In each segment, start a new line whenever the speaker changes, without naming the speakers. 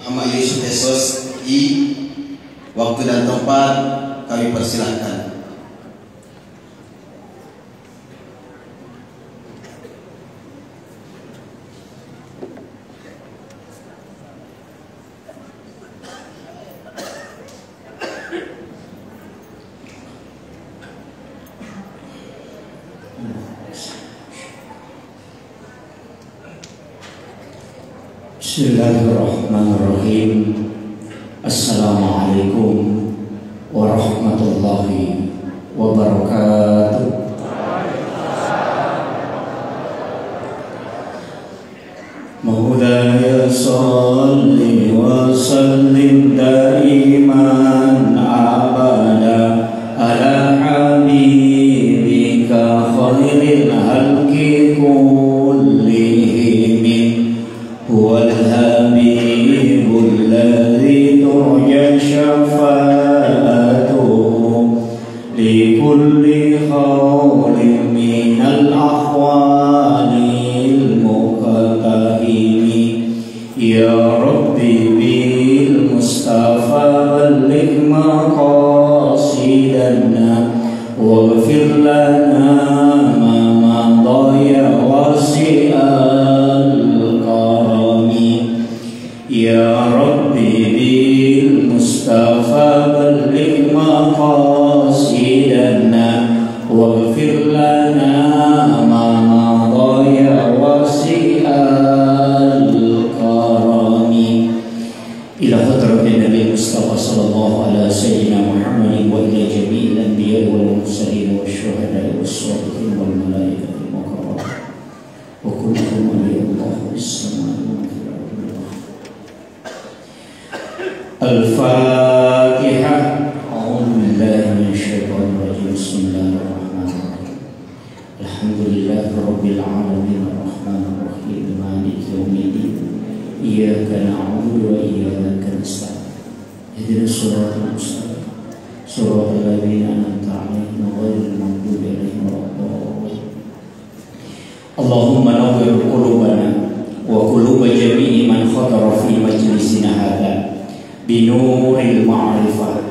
Ama Yusuf Esos I, waktu dan tempat kami persilahkan.
Bismillahirrahmanirrahim. Assalamualaikum warahmatullahi wabarakatuh. Maulaya salli wa sallim daiman abada ala habibika khairil halqi kullihim. Huwal habibul ladzi turja syafa'atuhu li kulli khawlin minal ahwalil muqtahimi. Ya Rabbi bil Mustafa balligh maqasidana waghfir lana ma madaya wasi'al. Ya Rabbi bil Mustafa balligh maqasidana waghfir lana ma madaya wasi'al karami. Ila hadratin Nabi Mustafa sallallahu alaihi sayyidina Muhammadin wa ila jami'il anbiya'i wal mursalin wasyuhada'i was-shalihin wal malaikati muqarrabin wa kulluhum waliyullah bis-samai. Al-Fatihah. A'udzu billahi minasyaitonir rajim. Bismillahirrahmanirrahim. Alhamdulillahirabbil alamin arrahmanir rahim maliki yaumiddin. Iyyaka na'budu wa iyyaka nasta'in. Ihdinas siratal mustaqim. Shiratal ladzina an'amta 'alaihim ghairil maghdubi 'alaihim waladdallin. Allahumma nawwir qulubana wa quluba jami'i man khatara fi majlisina hadza binuril ma'rifah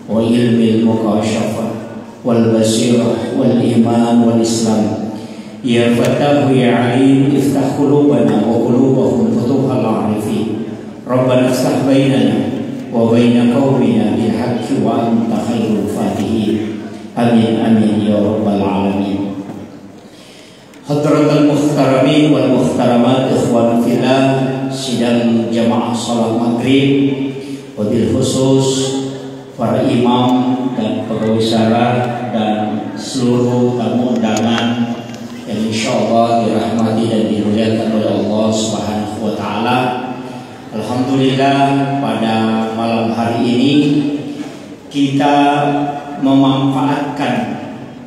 wa ilmil mukashafah wal basirah wal iman wal islam. Ya Fatahu ya Alim iftah qulubana wa qulubahum futuhal arifin. Rabbana iftah bainana wa baina qaumina bil haqqi wa anta khairul fatihin. Amin amin ya rabbal alamin. Hadratul muhtaramin wal muhtaramat ikhwan fillah, sidang jamaah salat maghrib, wabil khusus para imam dan pegawai syara dan seluruh tamu undangan yang insyaallah dirahmati dan dimuliakan oleh Allah Subhanahu wa taala. Alhamdulillah, pada malam hari ini kita memanfaatkan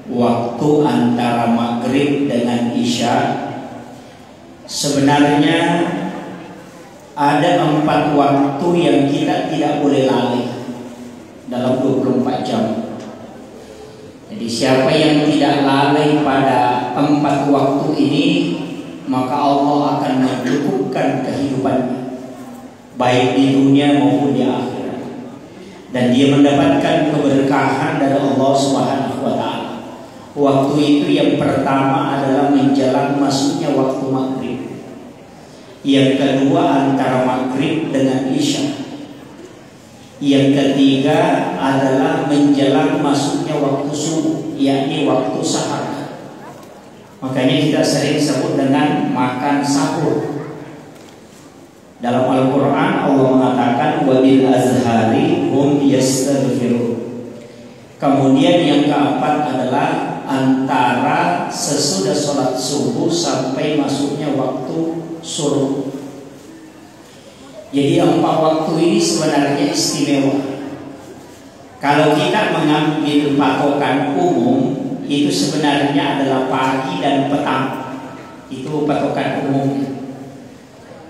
waktu antara maghrib dengan isya. Sebenarnya ada 4 waktu yang kita tidak boleh lalai dalam 24 jam. Jadi siapa yang tidak lalai pada 4 waktu ini, maka Allah akan mencukupkan kehidupannya, baik di dunia maupun di akhirat. Dan dia mendapatkan keberkahan dari Allah Subhanahu wa taala. Waktu itu yang pertama adalah menjelang masuknya waktu maghrib. Yang kedua antara maghrib dengan isya. Yang ketiga adalah menjelang masuknya waktu subuh, yakni waktu sahar. Makanya kita sering sebut dengan makan sahur. Dalam Al-Quran Allah mengatakan wabil azhari hum yastaghfirun. Kemudian yang keempat adalah antara sesudah sholat subuh sampai masuknya waktu suruh. Jadi 4 waktu ini sebenarnya istimewa. Kalau kita mengambil patokan umum, itu sebenarnya adalah pagi dan petang. Itu patokan umumnya.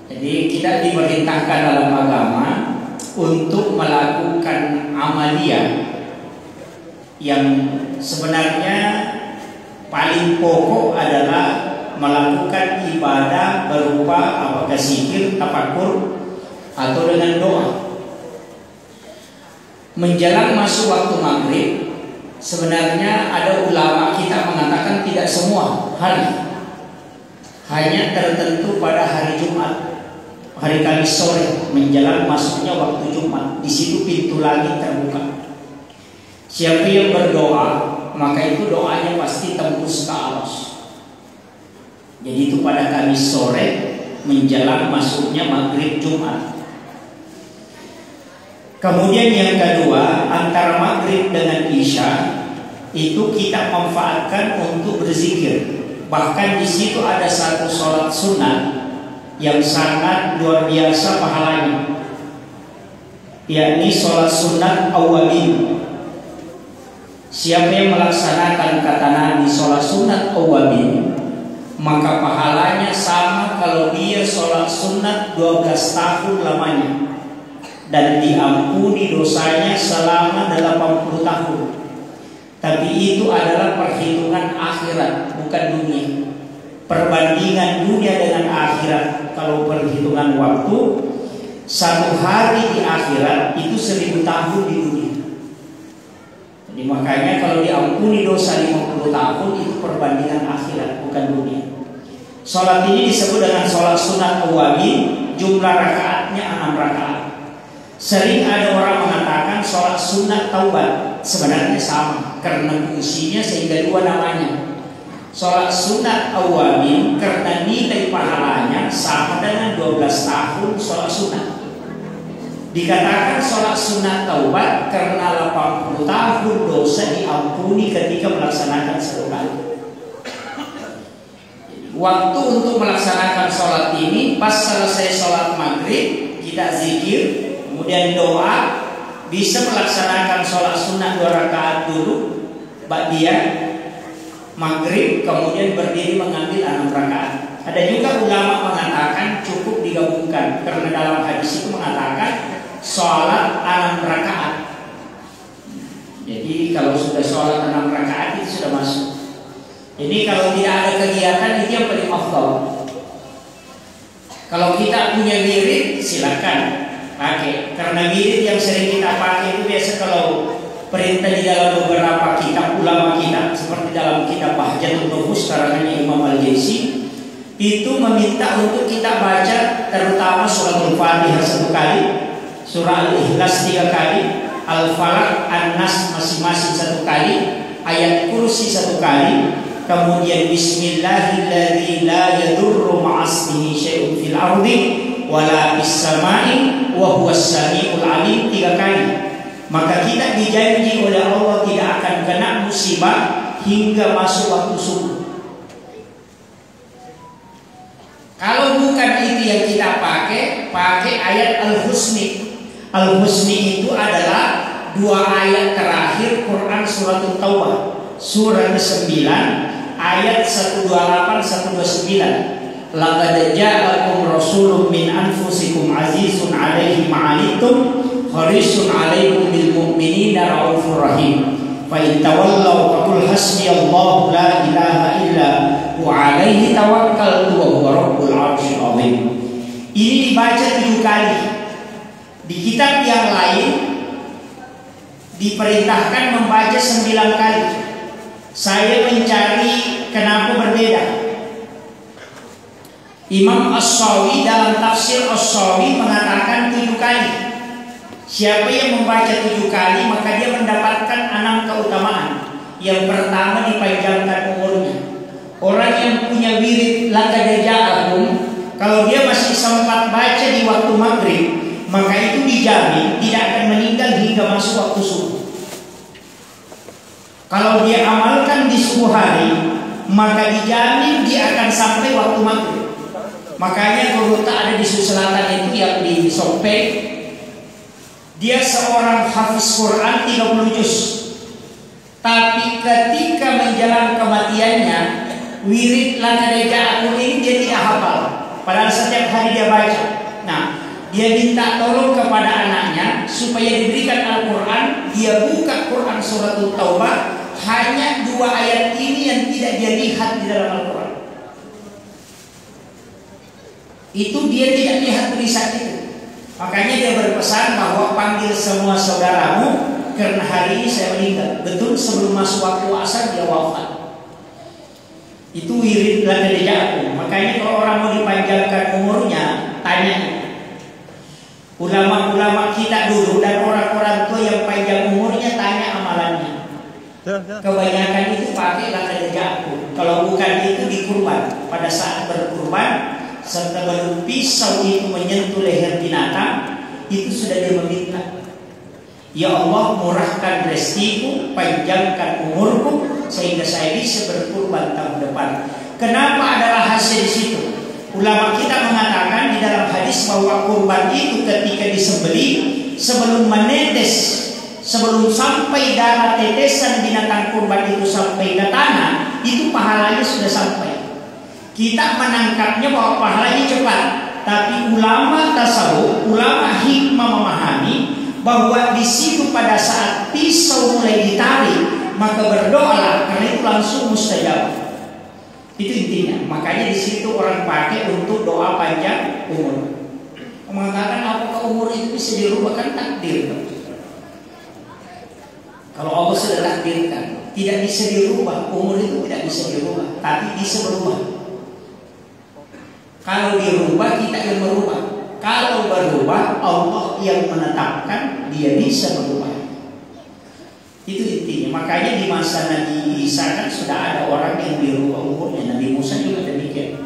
Jadi kita diperintahkan dalam agama untuk melakukan amaliyah yang sebenarnya paling pokok adalah melakukan ibadah berupa apakah zikir, tafakur, atau dengan doa. Menjelang masuk waktu maghrib, sebenarnya ada ulama kita mengatakan tidak semua hari, hanya tertentu pada hari Jumat, hari Kamis sore menjelang masuknya waktu Jumat. Di situ pintu langit terbuka. Siapa yang berdoa, maka itu doanya pasti tembus ke Allah. Jadi itu pada Kamis sore menjelang masuknya maghrib Jumat. Kemudian yang kedua, antara maghrib dengan isya itu kita manfaatkan untuk berzikir. Bahkan di situ ada satu sholat sunat yang sangat luar biasa pahalanya, yakni sholat sunat awwabin. Siapa yang melaksanakan kata Nabi sholat sunat awwabin, maka pahalanya sama kalau dia sholat sunat 12 tahun lamanya, dan diampuni dosanya selama 80 tahun. Tapi itu adalah perhitungan akhirat, bukan dunia. Perbandingan dunia dengan akhirat, kalau perhitungan waktu, satu hari di akhirat itu 1000 tahun di dunia. Jadi makanya kalau diampuni dosa 50 tahun itu perbandingan akhirat, bukan dunia. Sholat ini disebut dengan sholat sunat awwabin, jumlah rakaatnya 6 rakaat. Sering ada orang mengatakan sholat sunat taubat, sebenarnya sama karena fungsinya sehingga dua namanya. Sholat sunat awwabin karena nilai pahalanya sama dengan 12 tahun sholat sunat. Dikatakan sholat sunat taubat karena 80 tahun dosa diampuni ketika melaksanakan satu kali. Waktu untuk melaksanakan sholat ini pas selesai sholat maghrib kita zikir, kemudian doa, bisa melaksanakan sholat sunat 2 rakaat dulu, ba'diyah maghrib, kemudian berdiri mengambil 6 rakaat. Ada juga ulama mengatakan cukup digabungkan karena dalam hadis itu mengatakan sholat 6 rakaat. Jadi kalau sudah sholat 6 rakaat itu sudah masuk. Jadi kalau tidak ada kegiatan itu yang paling afdal. Kalau kita punya wirid silakan pakai, karena wirid yang sering kita pakai itu biasa kalau perintah di dalam beberapa kitab ulama kita, seperti dalam kitab Bahjatun Nufus karangannya Imam Al-Jaisi, itu meminta untuk kita baca terutama surah Al-Fatihah 1 kali, surah Al-Ikhlas 3 kali, Al-Falaq, An-Nas masing-masing 1 kali, ayat kursi 1 kali, kemudian Bismillahilladzi la yadurru ma'asmihi syai'un fil ardi wala bis samai wa huwas samiul alim 3 kali. Maka kita dijanji oleh Allah tidak akan kena musibah hingga masuk waktu subuh. Kalau bukan itu yang kita pakai ayat Al-Husni. Al-Husni itu adalah 2 ayat terakhir Quran Suratul Taubah, surah ke-9 ayat 128 129. Laqad ja'akum rasulun min anfusikum azizun 'alaihi ma'anittum harisun 'alaikum bil mu'minina raufur rahim. Fa in tawallaw faqul hasbiyallahu la ilaha illa huwa 'alaihi tawakkaltu wa huwa rabbul 'arsyil 'azim. Ini dibaca 7 kali. Di kitab yang lain diperintahkan membaca 9 kali. Saya mencari kenapa berbeda. Imam As-Sawi dalam tafsir As-Sawi mengatakan 7 kali. Siapa yang membaca 7 kali maka dia mendapatkan 6 keutamaan. Yang pertama dipanjangkan umurnya. Orang yang punya wirid laqad ja'akum, kalau dia masih sempat baca di waktu maghrib, maka itu dijamin tidak akan meninggal hingga masuk waktu subuh. Kalau dia amalkan di subuh hari, maka dijamin dia akan sampai waktu maghrib. Makanya kalau tak ada di Sulawesi Selatan itu yang di Sompeng, dia seorang hafiz Quran 30 juz. Tapi ketika menjelang kematiannya, wirid laqad ja'akum ini dia tidak hafal. Padahal setiap hari dia baca. Nah, dia minta tolong kepada anaknya supaya diberikan Al-Quran. Dia buka Quran Suratul Taubah, hanya 2 ayat ini yang tidak dia lihat di dalam Al-Quran. Itu dia tidak lihat tulisan itu. Makanya dia berpesan bahwa panggil semua saudaramu karena hari ini saya meninggal. Betul, sebelum masuk waktu asar dia wafat. Itu wirid ladajaku. Makanya kalau orang mau dipanjangkan umurnya, tanya ulama-ulama kita dulu dan orang-orang tua yang panjang umurnya, tanya amalannya. Kebanyakan itu pakai ladajaku. Kalau bukan itu dikurban. Pada saat berkurban serta belum pisau itu menyentuh leher binatang, itu sudah dia meminta, ya Allah murahkan rezekiku, panjangkan umurku sehingga saya bisa berkurban tahun depan. Kenapa ada rahasia di situ? Ulama kita mengatakan di dalam hadis bahwa kurban itu ketika disembelih, sebelum menetes, sebelum sampai darah tetesan binatang kurban itu sampai ke tanah, itu pahalanya sudah sampai. Kita menangkapnya bahwa pahalanya cepat, tapi ulama tasawuf, ulama hikmah memahami bahwa di situ pada saat pisau mulai ditarik, maka berdoalah karena itu langsung mustajab. Itu intinya. Makanya di situ orang pakai untuk doa panjang umur. Mengatakan apakah umur itu bisa dirubah? Kan takdir. Kalau Allah sudah takdirkan, tidak bisa dirubah. Umur itu tidak bisa dirubah, tapi bisa berubah. Kalau dirubah, kita yang merubah. Kalau berubah, Allah yang menetapkan dia bisa berubah. Itu intinya. Makanya di masa Nabi Isa kan sudah ada orang yang dirubah umurnya. Nabi Musa juga demikian.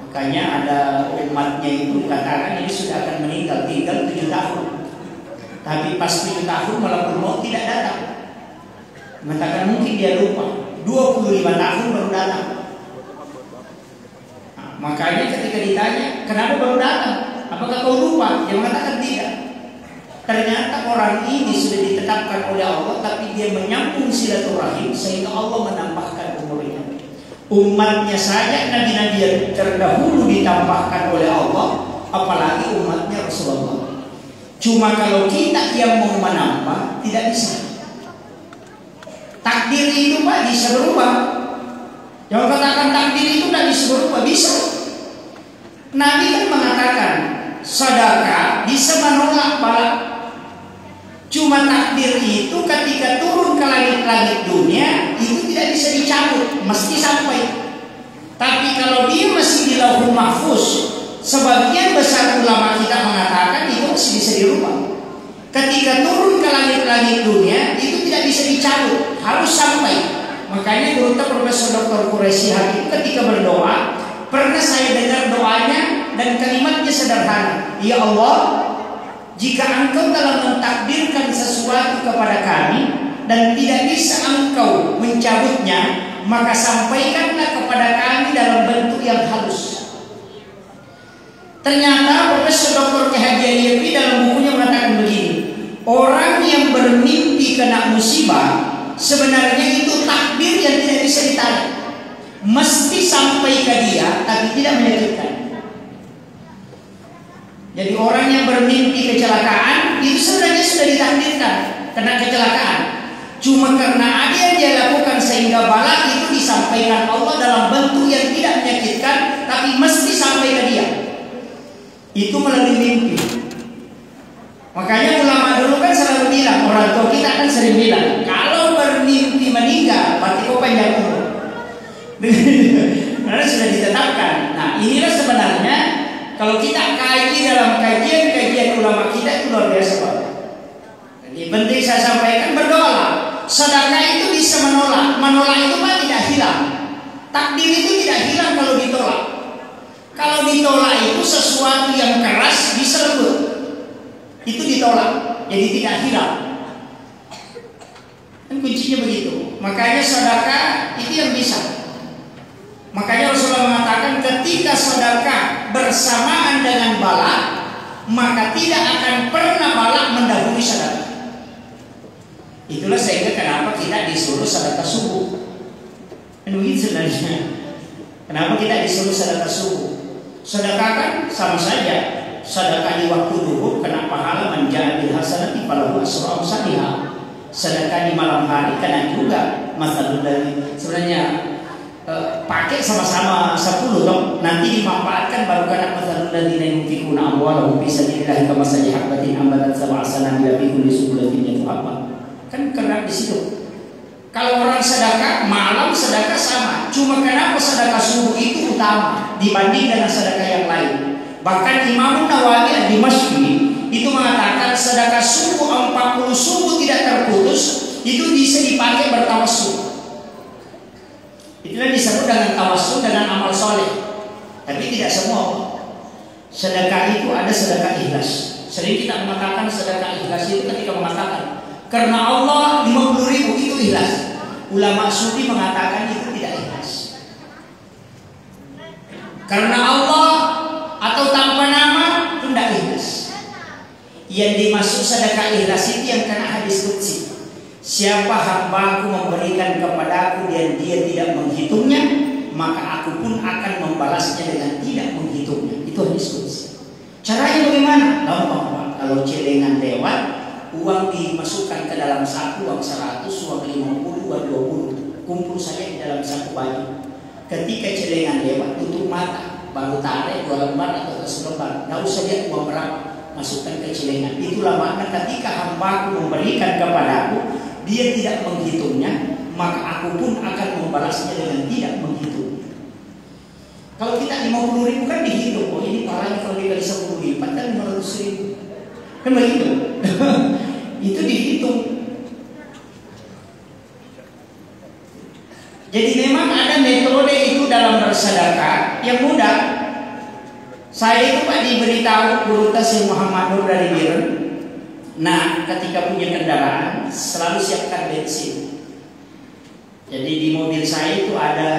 Makanya ada umatnya itu katakan ini sudah akan meninggal, tinggal 7 tahun. Tapi pas 7 tahun malakul maut tidak datang. Mengatakan mungkin dia lupa. 25 tahun baru datang. Makanya ketika ditanya, kenapa baru datang? Apakah kau lupa? Dia mengatakan tidak. Ternyata orang ini sudah ditetapkan oleh Allah, tapi dia menyambung silaturahim sehingga Allah menambahkan umurnya. Umatnya saja nabi-nabi yang terdahulu ditambahkan oleh Allah, apalagi umatnya Rasulullah. Cuma kalau kita yang mau menambah, tidak bisa. Takdir itu Pak bisa berubah. Jangan katakan takdir itu tidak bisa berubah, bisa. Nabi kan mengatakan sedekah bisa menolak bala. Cuma takdir itu ketika turun ke langit-langit dunia itu tidak bisa dicabut, mesti sampai. Tapi kalau dia masih di Lauhul Mahfuz, sebagian besar ulama kita mengatakan itu masih bisa dirubah. Ketika turun ke langit-langit dunia itu tidak bisa dicabut, harus sampai. Makanya guru kita Profesor Dr. Quraisy Hakim ketika berdoa, pernah saya dengar doanya dan kalimatnya sederhana. Ya Allah, jika Engkau telah mentakdirkan sesuatu kepada kami dan tidak bisa Engkau mencabutnya, maka sampaikanlah kepada kami dalam bentuk yang halus. Ternyata Profesor Dr. Haji Aliyevi dalam bukunya mengatakan begini, orang yang bermimpi kena musibah sebenarnya itu takdir yang tidak bisa ditarik. Mesti sampai ke dia, tapi tidak menyakitkan. Jadi orang yang bermimpi kecelakaan itu sebenarnya sudah ditakdirkan kena kecelakaan. Cuma karena ada yang dia lakukan sehingga bala itu disampaikan Allah dalam bentuk yang tidak menyakitkan, tapi mesti sampai ke dia. Itu melalui mimpi. Makanya ulama dulu kan selalu bilang, orang tua kita kan sering bilang, kalau bermimpi meninggal, berarti kau panjang umur. Karena sudah ditetapkan. Nah inilah sebenarnya kalau kita kaji dalam kajian-kajian ulama kita itu luar biasa Pak. Jadi penting saya sampaikan, berdoalah. Sedekah itu bisa menolak. Menolak itu Pak tidak hilang. Takdir itu tidak hilang kalau ditolak. Kalau ditolak itu sesuatu yang keras bisa lembut. Itu ditolak, jadi tidak hilang. Dan kuncinya begitu. Makanya sedekah itu yang bisa. Makanya Rasulullah mengatakan ketika sedekah bersamaan dengan bala, maka tidak akan pernah bala mendahului sedekah. Itulah sehingga kenapa kita disuruh sedekah subuh. Dan begitu sebenarnya. Kenapa kita disuruh sedekah subuh? Sedekah kan sama saja. Sedekah di waktu duhur kena pahala menjadi bil hasanati falahu asyru amsalihha. Sedekah di malam hari kena juga masalul dari sebenarnya pakai sama-sama 10 dong, nanti dimanfaatkan baru kana mathalul ladzina yunfiquna amwalahum fi sabilillahi kamathali habatin ambatat sab'a sanabila fi kulli sumbulatin mi'atu habah. Kan karena di situ. Kalau orang sedekah malam sedekah sama, cuma kenapa sedekah subuh itu utama dibanding dengan sedekah yang lain. Bahkan Imam Nawawi di Masjid itu mengatakan sedekah subuh 40 subuh tidak terputus itu bisa dipakai bertawassul. Itulah disebut dengan tawassul dengan amal soleh. Tapi tidak semua. Sedekah itu ada sedekah ikhlas. Sering kita mengatakan sedekah ikhlas itu ketika mengatakan karena Allah 50.000 itu ikhlas. Ulama sufi mengatakan itu tidak ikhlas. Karena Allah atau tanpa nama itu tidak ikhlas. Yang dimaksud sedekah ikhlas itu yang kena hadis qudsi. Siapa hambaku memberikan kepadaku dan dia tidak menghitungnya, maka aku pun akan membalasnya dengan tidak menghitungnya. Itu hadis qudsi. Caranya bagaimana? Gampang Pak. Kalau celengan lewat, uang dimasukkan ke dalam saku, uang 100, uang 50, uang 20, kumpul saja di dalam saku baju. Ketika celengan lewat, tutup mata, baru tarik 2 lembar atau 1 lembar. Tidak usah lihat uang berapa, masukkan ke celengan. Itulah makna ketika hambaku memberikan kepadaku, dia tidak menghitungnya, maka aku pun akan membalasnya dengan tidak menghitungnya. Kalau kita 50.000 kan dihitung, oh ini palanya kalau dikali 10 lipat kan 500.000. Kan begitu. Itu dihitung. Jadi memang ada metode itu dalam bersedekah yang mudah. Saya itu Pak diberitahu guru Tasir Muhammad Nur dari Biren. Nah, ketika punya kendaraan selalu siapkan bensin. Jadi di mobil saya itu ada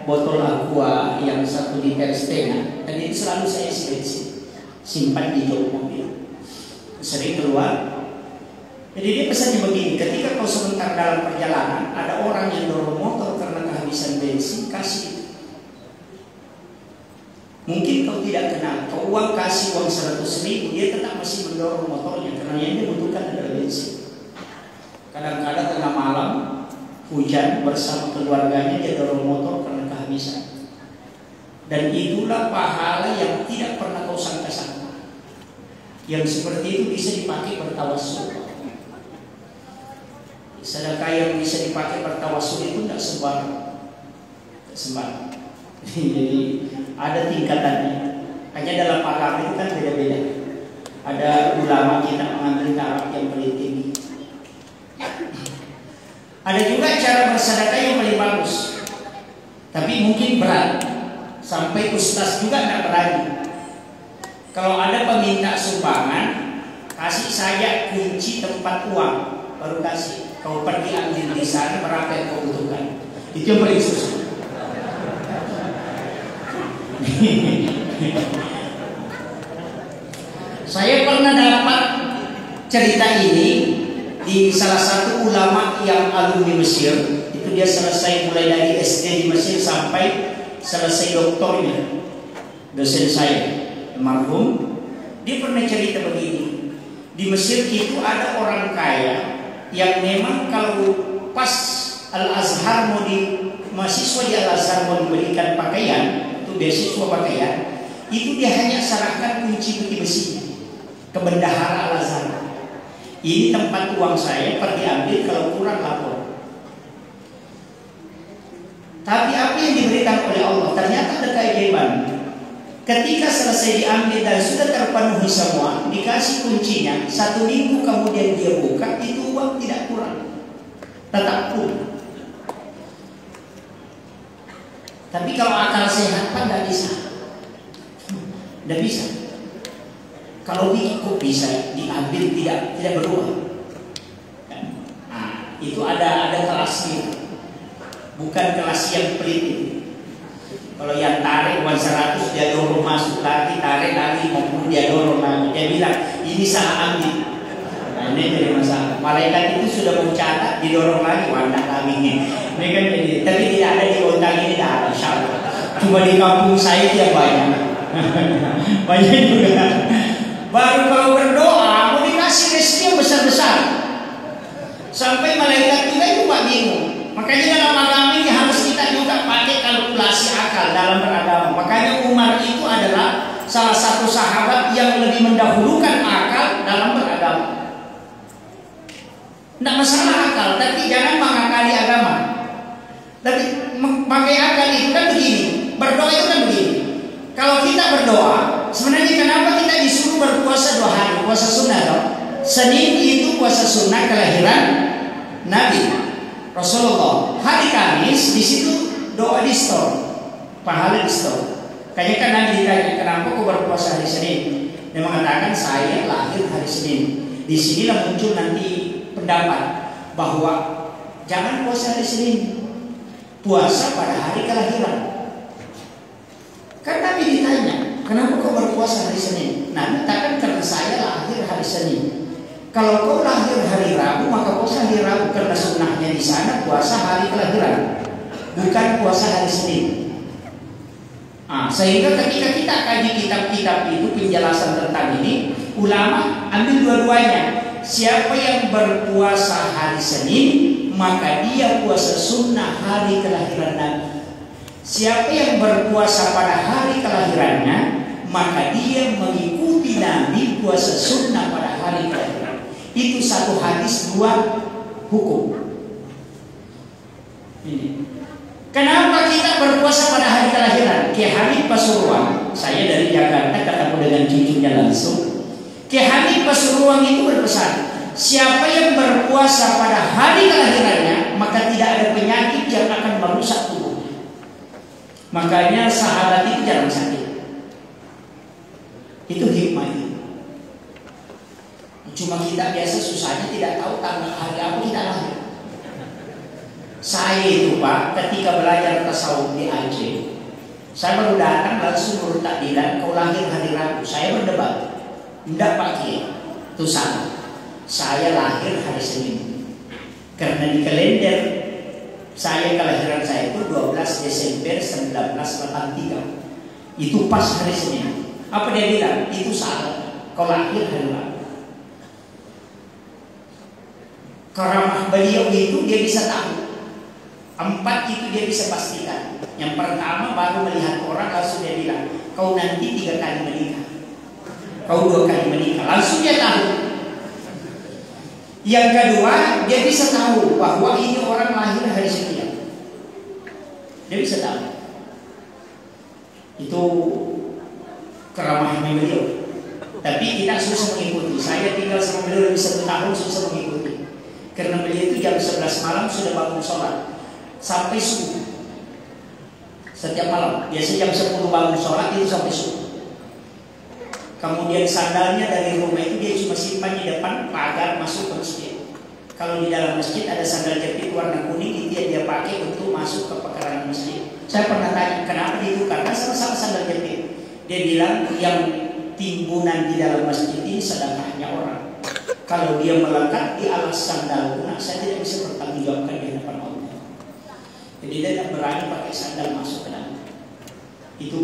botol aqua yang 1,5 liter, dan itu selalu saya isi bensin, simpan di jok mobil. Sering keluar. Jadi dia pesannya begini, ketika kau sebentar dalam perjalanan ada orang yang dorong motor karena kehabisan bensin, kasih. Mungkin kau tidak kenal, kau uang kasih uang 100.000, dia tetap masih mendorong motornya karena yang dia butuhkan adalah bensin. Kadang-kadang tengah malam hujan bersama keluarganya dia dorong motor karena kehabisan. Dan itulah pahala yang tidak pernah kau sangka-sangka. Yang seperti itu bisa dipakai bertawassul. Sedekah yang bisa dipakai bertawassul itu tidak sembarang. Jadi ada tingkatannya. Hanya dalam agama itu kan beda-beda. Ada ulama kita mengambil taraf yang paling tinggi. Ada juga cara bersedekah yang paling bagus, tapi mungkin berat. Sampai ustaz juga tidak berani. Kalau ada peminta sumbangan, kasih saya kunci tempat uang, baru kasih. Kau pergi ambil di sana berapa yang kau butuhkan. Itu yang paling susah. Saya pernah dapat cerita ini di salah satu ulama yang alumni Mesir. Itu dia selesai mulai dari SD di Mesir sampai selesai doktornya. Dosen saya, almarhum, dia pernah cerita begini. Di Mesir itu ada orang kaya yang memang kalau pas Al-Azhar mahasiswa di Al-Azhar mau diberikan pakaian, itu beasiswa pakaian, itu dia hanya serahkan kunci peti besinya ke bendahara Al-Azhar. Ini tempat uang saya, pergi ambil, kalau kurang lapor. Tapi apa yang diberikan oleh Allah ternyata ada keajaiban. Ketika selesai diambil dan sudah terpenuhi semua, dikasih kuncinya, 1 minggu kemudian dia buka, itu uang tidak kurang, tetap full. Tapi kalau akal sehat kan tidak bisa. Tidak bisa. Kalau kok bisa diambil tidak berubah. Nah, itu ada kelasnya. Bukan kelas yang pelit itu. Kalau yang tarik uang 100 dia dorong masuk lagi, tarik lagi 50 dia dorong lagi. Dia bilang ini salah ambil. Nah, ini jadi masalah. Malaikat itu sudah mencatat, didorong lagi, wandak lagi. Ini kan jadi. Tapi tidak ada di otak ini, tidak ada. Insyaallah. Cuma di kampung saya dia banyak. Banyak juga. Baru kalau berdoa mau dikasih rezeki yang besar-besar. Sampai malaikat juga itu Pak bingung. Makanya dalam agama ini harus kita juga pakai kalkulasi akal dalam beragama. Makanya Umar itu adalah salah satu sahabat yang lebih mendahulukan akal dalam beragama. Tidak masalah akal, tapi jangan mengakali agama. Tapi pakai akal itu kan begini, berdoa itu kan begini. Kalau kita berdoa, sebenarnya kenapa kita disuruh berpuasa 2 hari, puasa sunnah dong? Senin itu puasa sunnah kelahiran Nabi Rasulullah. Hari Kamis di situ doa di store, pahala di store. Kayaknya kan Nabi ditanya, kenapa kau berpuasa hari Senin? Dia mengatakan saya lahir hari Senin. Di sinilah muncul nanti pendapat bahwa jangan puasa hari Senin, puasa pada hari kelahiran. Kan Nabi ditanya, kenapa kau berpuasa hari Senin? Nabi katakan karena saya lahir hari Senin. Kalau kau lahir hari Rabu, maka puasa hari Rabu karena sunnahnya di sana puasa hari kelahiran, bukan puasa hari Senin. Sehingga ketika kita kaji kitab-kitab itu penjelasan tentang ini, ulama ambil dua-duanya. Siapa yang berpuasa hari Senin, maka dia puasa sunnah hari kelahiran Nabi. Siapa yang berpuasa pada hari kelahirannya, maka dia mengikuti Nabi puasa sunnah pada hari kelahiran. Itu satu hadis, 2 hukum. Ini. Kenapa kita berpuasa pada hari kelahiran? Kiai Habib Pasuruan, saya dari Jakarta ketemu dengan cucunya langsung. Kiai Habib Pasuruan itu berpesan, siapa yang berpuasa pada hari kelahirannya, maka tidak ada penyakit yang akan merusak tubuhnya. Makanya sahabat itu jarang sakit. Itu hikmahnya. Cuma kita biasa susahnya tidak tahu tanggal hari apa kita lahir. Saya itu Pak, ketika belajar tasawuf di Aceh, saya baru datang langsung menurut takdiran, kau lahir hari Rabu. Saya berdebat, tidak Pak Kiai, itu salah. Saya lahir hari Senin. Karena di kalender saya kelahiran saya itu 12 Desember 1983. Itu pas hari Senin. Apa dia bilang? Itu salah. Kau lahir hari Rabu. Karamah beliau itu dia bisa tahu. 4 itu dia bisa pastikan. Yang pertama baru melihat orang langsung dia bilang, kau nanti 3 kali menikah, kau 2 kali menikah, langsung dia tahu. Yang kedua dia bisa tahu bahwa ini orang lahir hari sekian. Dia bisa tahu. Itu keramahnya beliau. Tapi kita susah mengikuti. Saya tinggal sama beliau lebih 1 tahun susah mengikuti. Karena beliau itu jam 11 malam sudah bangun sholat sampai subuh. Setiap malam, biasanya jam 10 bangun sholat itu sampai subuh. Kemudian sandalnya dari rumah itu dia cuma simpan di depan pagar masuk ke masjid. Kalau di dalam masjid ada sandal jepit warna kuning, itu yang dia pakai untuk masuk ke pekarangan masjid. Saya pernah tanya kenapa itu, karena sama-sama sandal jepit. Dia bilang yang timbunan di dalam masjid ini sedekahnya orang. Kalau dia melekat di alas sandal guna, saya tidak bisa bertanggungjawabkan di hadapan Allah. Jadi dia tidak berani pakai sandal masuk ke dalam. Itu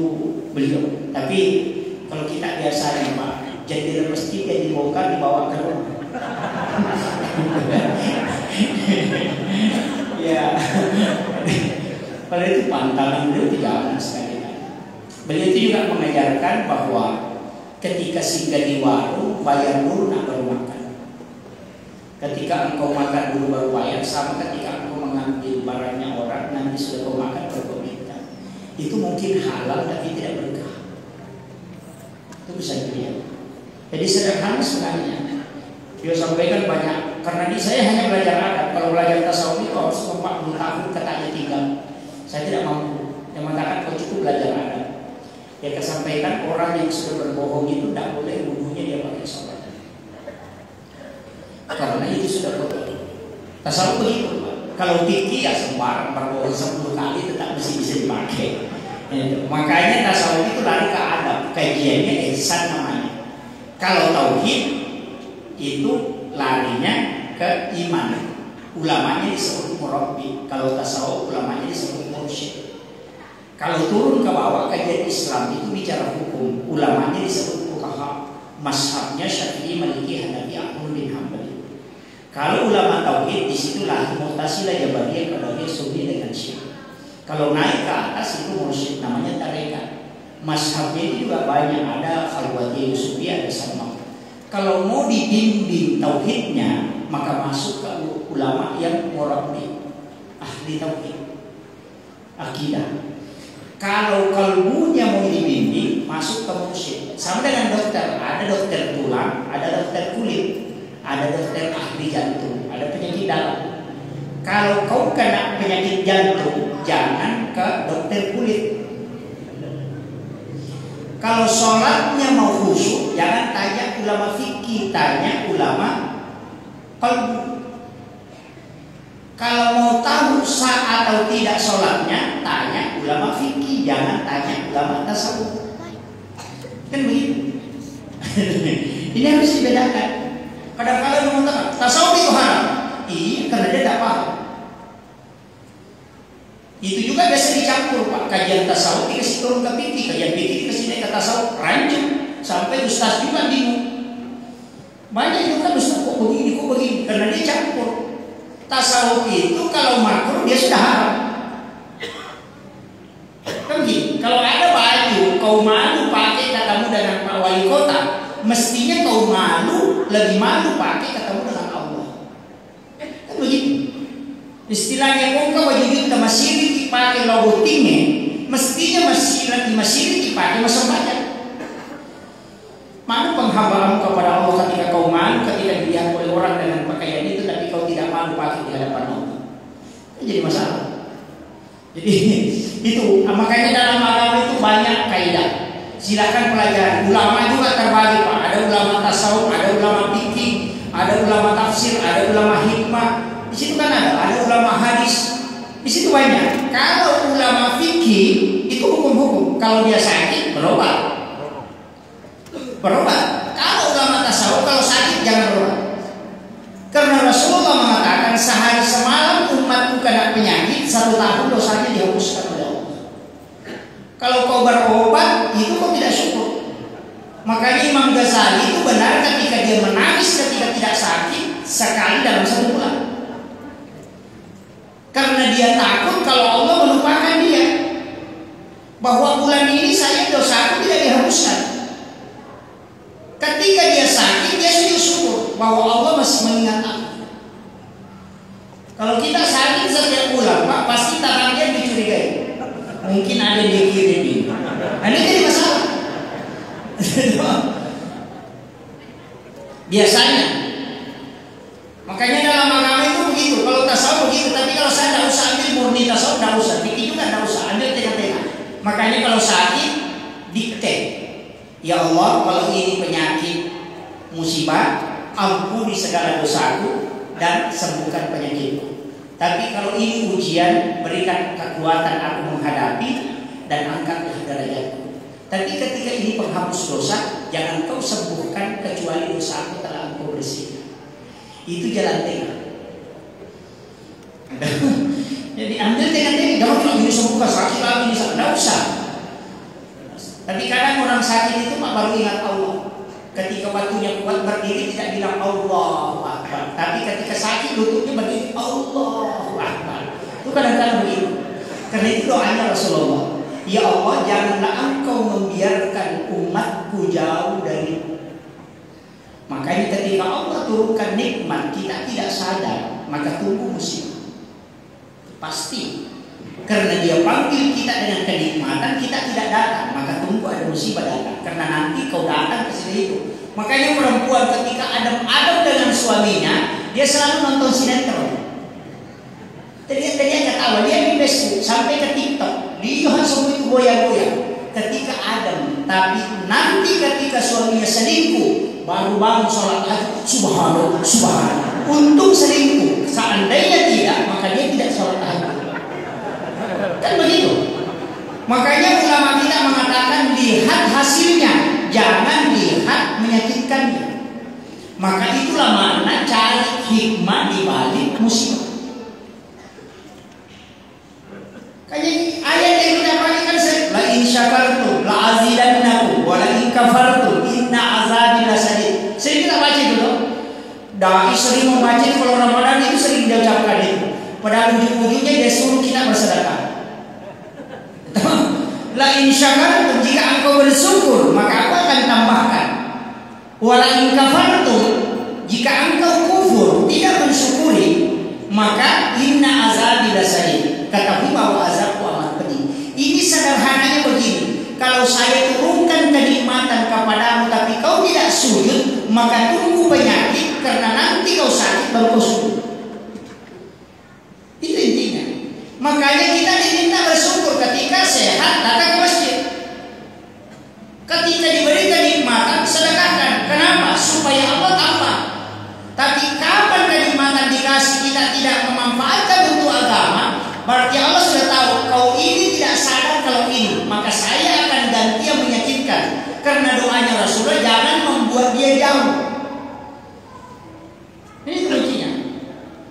beliau. Tapi kalau kita biasanya Pak, jadi masjid yang dibongkar dibawa ke rumah. Ya. Pada itu pantangan beliau tidak sekali. Beliau itu juga mengajarkan bahwa ketika singgah di warung, bayar dulu nak baru makan. Ketika engkau makan dulu baru bayar, sama ketika engkau mengambil barangnya orang, nanti sudah kau makan baru kau minta. Itu mungkin halal tapi tidak berkah. Itu bisa dilihat. Jadi sederhana sebenarnya. Dia sampaikan banyak. Karena saya hanya belajar adab. Kalau belajar tasawuf itu harus 40 tahun katanya tinggal. Saya tidak mampu. Yang mengatakan kau cukup belajar adab. Dia kesampaikan orang yang sudah berbohong itu tidak boleh wudhunya dia pakai sholat. Karena itu sudah bodoh. Tasawuf begitu Pak. Kalau tinggi ya sembarang berbohong 10 kali tetap mesti bisa dipakai. Makanya tasawuf itu lari ke adab. Kajiannya ihsan namanya. Kalau tauhid itu larinya ke iman. Ulamanya disebut murabbi. Kalau tasawuf ulamanya disebut mursyid. Kalau turun ke bawah kajian Islam itu bicara hukum. Ulamanya disebut fuqaha. Mazhabnya Syafi'i, Maliki, Hanafi, Ahmad bin Hanbal. Kalau ulama tauhid, disitulah Mu'tazilah, Jabariyah, Qadariyah, Sufi dengan Syiah. Kalau naik ke atas itu mursyid, namanya tarekat. Mazhabnya itu juga banyak, ada Khalwatiyah, Yusufiyah, ada sama. Kalau mau dibimbing tauhidnya, maka masuk ke ulama yang murabbi, ahli tauhid, akidah. Kalau kalbunya mau dibimbing, masuk ke mursyid. Sama dengan dokter, ada dokter tulang, ada dokter kulit, ada dokter ahli jantung, ada penyakit dalam. Kalau kau kena penyakit jantung, jangan ke dokter kulit. Kalau sholatnya mau khusyuk, jangan tanya ulama fikih, tanya ulama qalbu. Kalau mau tahu sah atau tidak sholatnya, tanya ulama fikih, jangan tanya ulama tasawuf. Kan begitu. Ini harus dibedakan. Kadang-kadang mengatakan tasawuf itu haram. Iya, karena dia tidak paham. Itu juga biasa dicampur, Pak. Kajian tasawuf dikasih turun ke fikih, kajian fikih dikasih naik ke tasawuf, rancu sampai ustaz juga bingung. Banyak juga ustaz kok begini, karena dia campur. Tasawuf itu kalau makruh dia sudah haram. Kan begini, kalau ada baju kau malu pakai katamu dengan Pak Wali Kota, mestinya kau lebih malu pakai katamu dengan Allah. Kan begitu. Istilahnya kau baju kita masih dipakai logo tinggi, mestinya masih dipakai masuk badan. Mana penghambaanmu kepada Allah ketika kau malu ketika dilihat oleh orang dengan pakaian itu, tapi kau tidak malu pakai di hadapan Allah? Jadi masalah. Jadi itu makanya dalam agama itu banyak kaidah. Silakan pelajari. Ulama juga terbagi, Pak. Ada ulama tasawuf, ada ulama fikih, ada ulama tafsir, ada ulama hikmah. Di situ kan ada ulama hadis. Di situ banyak. Kalau ulama fikih itu hukum-hukum. Kalau dia sakit berobat. Kalau ulama tasawuf kalau sakit jangan berobat. Karena Rasulullah mengatakan sehari semalam umatku kena penyakit, 1 tahun dosanya dihapuskan oleh Allah. Kalau kau berobat itu kau tidak syukur. Makanya Imam Ghazali itu benar ketika dia menangis ketika tidak sakit sekali dalam 1 bulan. Karena dia takut kalau Allah melupakan dia, bahwa bulan ini saya dosaku tidak dihapuskan. Ketika dia sakit, dia sujud syukur bahwa Allah masih mengingat aku. Kalau kita sakit setiap bulan, Pak, pasti tangannya dicurigai. Mungkin ada yang dikirim. Ini jadi masalah. Biasanya. Makanya dalam agama itu begitu. Kalau tasawuf begitu, tapi kalau saya tidak usah ambil murni tasawuf, tidak usah. Fikih juga tidak usah. Ambil tengah-tengah. Makanya kalau sakit, dikte. Ya Allah, kalau ini penyakit musibah, ampuni segala dosaku dan sembuhkan penyakitku. Tapi kalau ini ujian, berikan kekuatan aku menghadapi dan angkatlah derajatku. Tapi ketika ini penghapus dosa, jangan kau sembuhkan kecuali dosa aku telah engkau bersihkan. Itu jalan tengah. Jadi ambil tengah-tengah, jangan bilang ini sembuhkan sakit lagi, tidak usah. Tapi kadang orang sakit itu baru ingat Allah. Ketika batunya kuat berdiri tidak bilang Allahu Akbar. Tapi ketika sakit lututnya berdiri Allahu Akbar. Itu kadang-kadang begitu. Karena itu doanya Rasulullah. Ya Allah, janganlah engkau membiarkan umatku jauh darimu. Makanya ketika Allah turunkan nikmat kita tidak sadar, maka tunggu musibah. Pasti. Karena dia panggil kita dengan kenikmatan, kita tidak datang, maka tunggu ada musibah datang. Karena nanti kau datang ke sini itu. Makanya perempuan ketika Adam dengan suaminya, dia selalu nonton sinetron. Dia ketawa, dia di Facebook sampai ke TikTok, dia semua itu goyang-goyang. Ketika Adam, tapi nanti ketika suaminya selingkuh, baru bangun sholat hajat, subhanallah, subhanallah. Untung selingkuh, seandainya tidak, maka dia tidak sholat hajat. Kan begitu. Makanya ulama kita mengatakan lihat hasilnya, jangan lihat menyakitkannya. Maka itulah makna cari hikmah di balik musibah. Kayak ayat yang kita pakai kan la in syakartum la azidannakum wa la in kafartum inna azabi lasadid. Sering kita baca dulu. Dai sering membaca kalau Ramadan itu sering dia ucapkan itu. Padahal ujung-ujungnya dia suruh kita bersedekah. La in syakartum, jika engkau bersyukur maka aku akan tambahkan. Wala in kafartum, jika engkau kufur tidak mensyukuri maka inna azabi lasadid, ketahui bahwa azabku amat pedih. Ini sederhananya begini, kalau saya turunkan kenikmatan kepadamu tapi kau tidak sujud, maka tunggu penyakit, karena nanti kau sakit baru kau sujud. Itu intinya. Makanya kita diminta bersyukur ketika sehat, datang ke masjid. Ketika diberi kenikmatan, sedekahkan. Kenapa? Supaya Allah tambah. Tapi kapan kenikmatan dikasih kita tidak memanfaatkan untuk agama, berarti Allah sudah tahu kau ini tidak sadar kalau ini, maka saya akan ganti yang menyakitkan. Karena doanya Rasulullah, jangan membuat dia jauh. Ini kuncinya.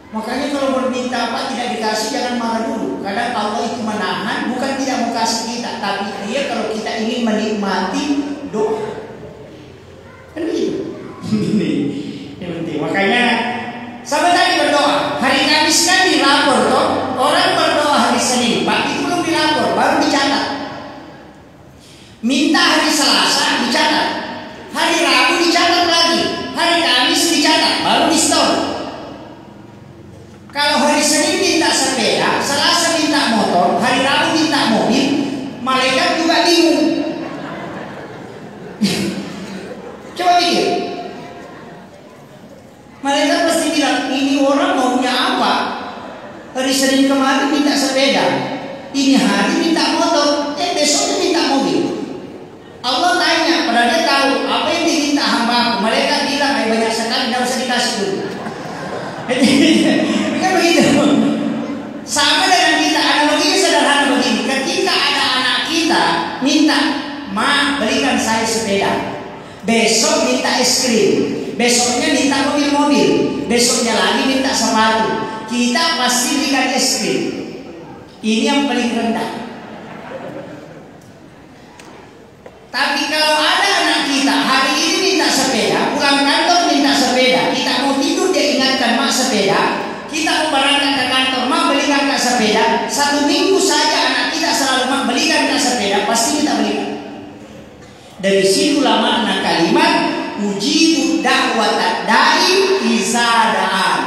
Makanya kalau berminta apa tidak dikasih, jangan marah dulu. Kadang Allah itu menahan, bukan tidak mau kasih kita, tapi dia kalau kita ingin menikmati doa. Kan begitu. Ini yang penting. Makanya sahabat tadi berdoa. Hari Kamis kan dilapor toh. Orang berdoa hari Senin, Pak, itu belum dilapor, baru dicatat. Minta hari Selasa dicatat. Hari Rabu dicatat lagi. Hari Kamis dicatat, baru di store. Kalau hari Senin minta sepeda, Selasa minta motor, hari Rabu minta mobil, malaikat juga bingung. Coba pikir. Malaikat pasti bilang, ini orang maunya apa? Hari Senin kemarin minta sepeda, ini hari minta motor, besoknya minta mobil. Allah tanya, padahal dia tahu apa yang diminta hamba. Malaikat bilang, banyak sekali, tidak usah dikasih dulu. Kan begitu. Sama dengan kita, analoginya sederhana begini. Ketika ada anak kita minta, Ma, belikan saya sepeda. Besok minta es krim, besoknya minta mobil-mobil, besoknya lagi minta sepatu. Kita pasti belikan es krim. Ini yang paling rendah. Tapi kalau ada anak kita hari ini minta sepeda, pulang kantor minta sepeda, kita mau tidur dia ingatkan, Mak, sepeda. Kita mau berangkat ke kantor, Mak, belikan Kak sepeda. 1 minggu saja anak kita selalu, Mak, belikan Kak sepeda, pasti kita belikan. Dari situlah makna kalimat ujibu da'watad da'i iza da'an.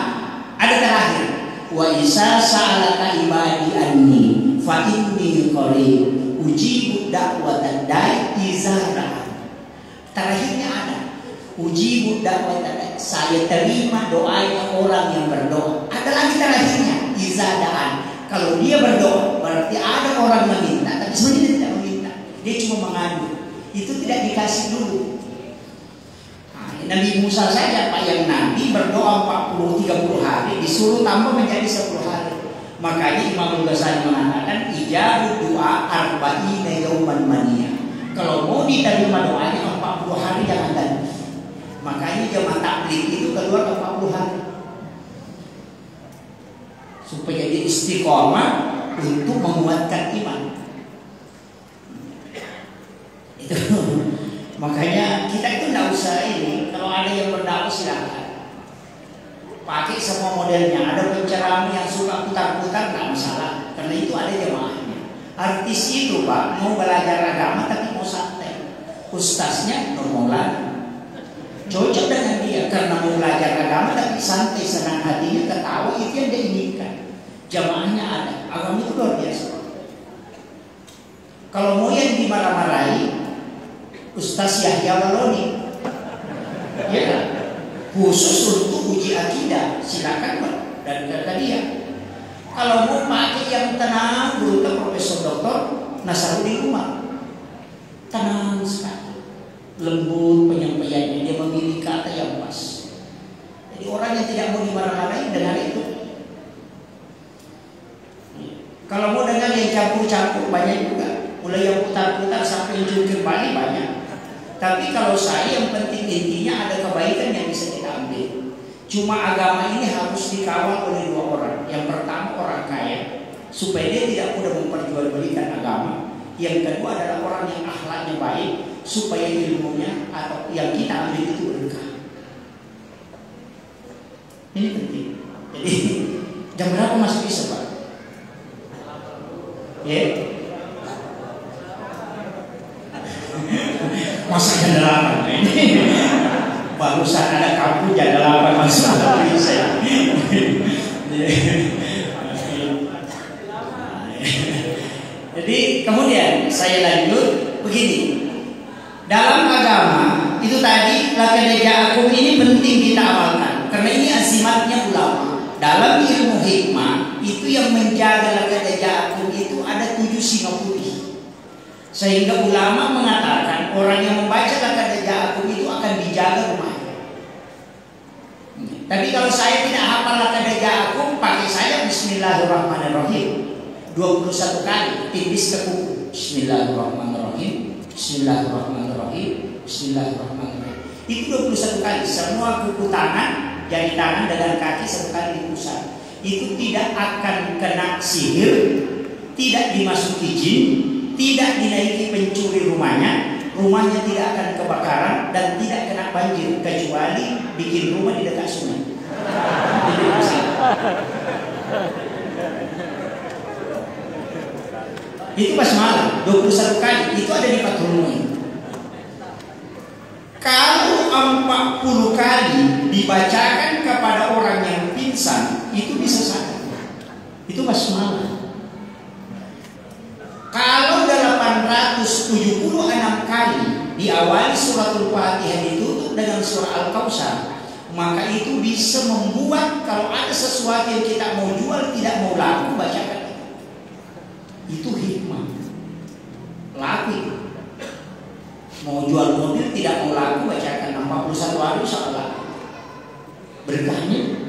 Ada terakhir, wa isa sa'alaka ibadi anni fa inni qarib ujibu da'watad da'i iza da'an. Terakhirnya ada ujibu da'watad da'i, saya terima doanya orang yang berdoa. Ada lagi terakhirnya iza da'an. Kalau dia berdoa berarti ada orang meminta, tapi sebenarnya dia tidak meminta, dia cuma mengadu. Itu tidak dikasih dulu. Nah, Nabi Musa saja Pak yang Nabi berdoa 40-30 hari, disuruh tambah menjadi 10 hari. Makanya Imam Ghazali mengatakan ijabu doa arba'ina yauman mania. Kalau mau diterima doanya 40 hari jangan ganti. Makanya jemaah tabligh itu keluar 40 hari. Supaya dia istiqomah untuk menguatkan iman. Makanya kita itu tidak usah ini. Kalau ada yang berdakwah silakan pakai semua modelnya. Ada penceramah yang suka putar-putar, tidak masalah, karena itu ada jemaahnya. Artis itu Pak mau belajar agama tapi mau santai, ustaznya normalan cocok dengan dia karena mau belajar agama tapi santai, senang hatinya, ketawa, itu yang dia inginkan. Jemaahnya ada. Agama itu luar biasa. Kalau mau yang dimarah-marahi, Ustaz Yahya Waloni, ya kan? Khusus untuk uji akidah, silakan Pak, dan kata dia. Kalau mau pakai yang tenang, berupa Profesor Dr. Nasaruddin Umar, tenang sekali, lembut penyampaiannya, dia memilih kata yang pas. Jadi orang yang tidak mau dimarah-marahi dengar itu. Kalau mau dengar yang campur-campur banyak juga, mulai yang putar-putar sampai yang jungkir balik banyak. Tapi kalau saya yang penting intinya ada kebaikan yang bisa kita ambil. Cuma agama ini harus dikawal oleh 2 orang. Yang pertama orang kaya, supaya dia tidak mudah memperjualbelikan agama. Yang kedua adalah orang yang akhlaknya baik, supaya ilmunya atau yang kita ambil itu berkah. Ini penting. Jadi jam berapa masuk isya Pak? Ya? Masa jam 8 ini? Barusan ada kampung jam 8 masuk isya. Jadi kemudian saya lanjut begini. Dalam agama itu tadi lakana ja'akum ini penting kita amalkan karena ini azimatnya ulama. Dalam ilmu hikmah itu yang menjaga lakana ja'akum itu ada 7 singa putih. Sehingga ulama mengatakan orang yang membaca lakana ja'akum itu akan dijaga rumahnya. Tapi kalau saya tidak hafal lakana ja'akum, pakai saja Bismillahirrahmanirrahim 21 kali, tipis ke kuku. Bismillahirrahmanirrahim, Bismillahirrahmanirrahim, Bismillahirrahmanirrahim. Itu 21 kali. Semua kuku tangan, jari tangan dengan kaki 1 kali diusap. Itu tidak akan kena sihir, tidak dimasuki jin, tidak dinaiki pencuri rumahnya, rumahnya tidak akan kebakaran dan tidak kena banjir kecuali bikin rumah di dekat sungai. Itu basmalah 21 kali. Itu ada di Fathul Mu'in. Kalau 40 kali dibacakan kepada orang yang pingsan, itu bisa sadar. Itu basmalah. Kalau 876 kali diawali suratul Fatihah ditutup dengan surah Al-Kautsar, maka itu bisa membuat kalau ada sesuatu yang kita mau jual tidak mau laku, bacakan. Itu hikmah. Laku itu. Mau jual mobil tidak mau laku, bacakan 41 hari insya berkahnya.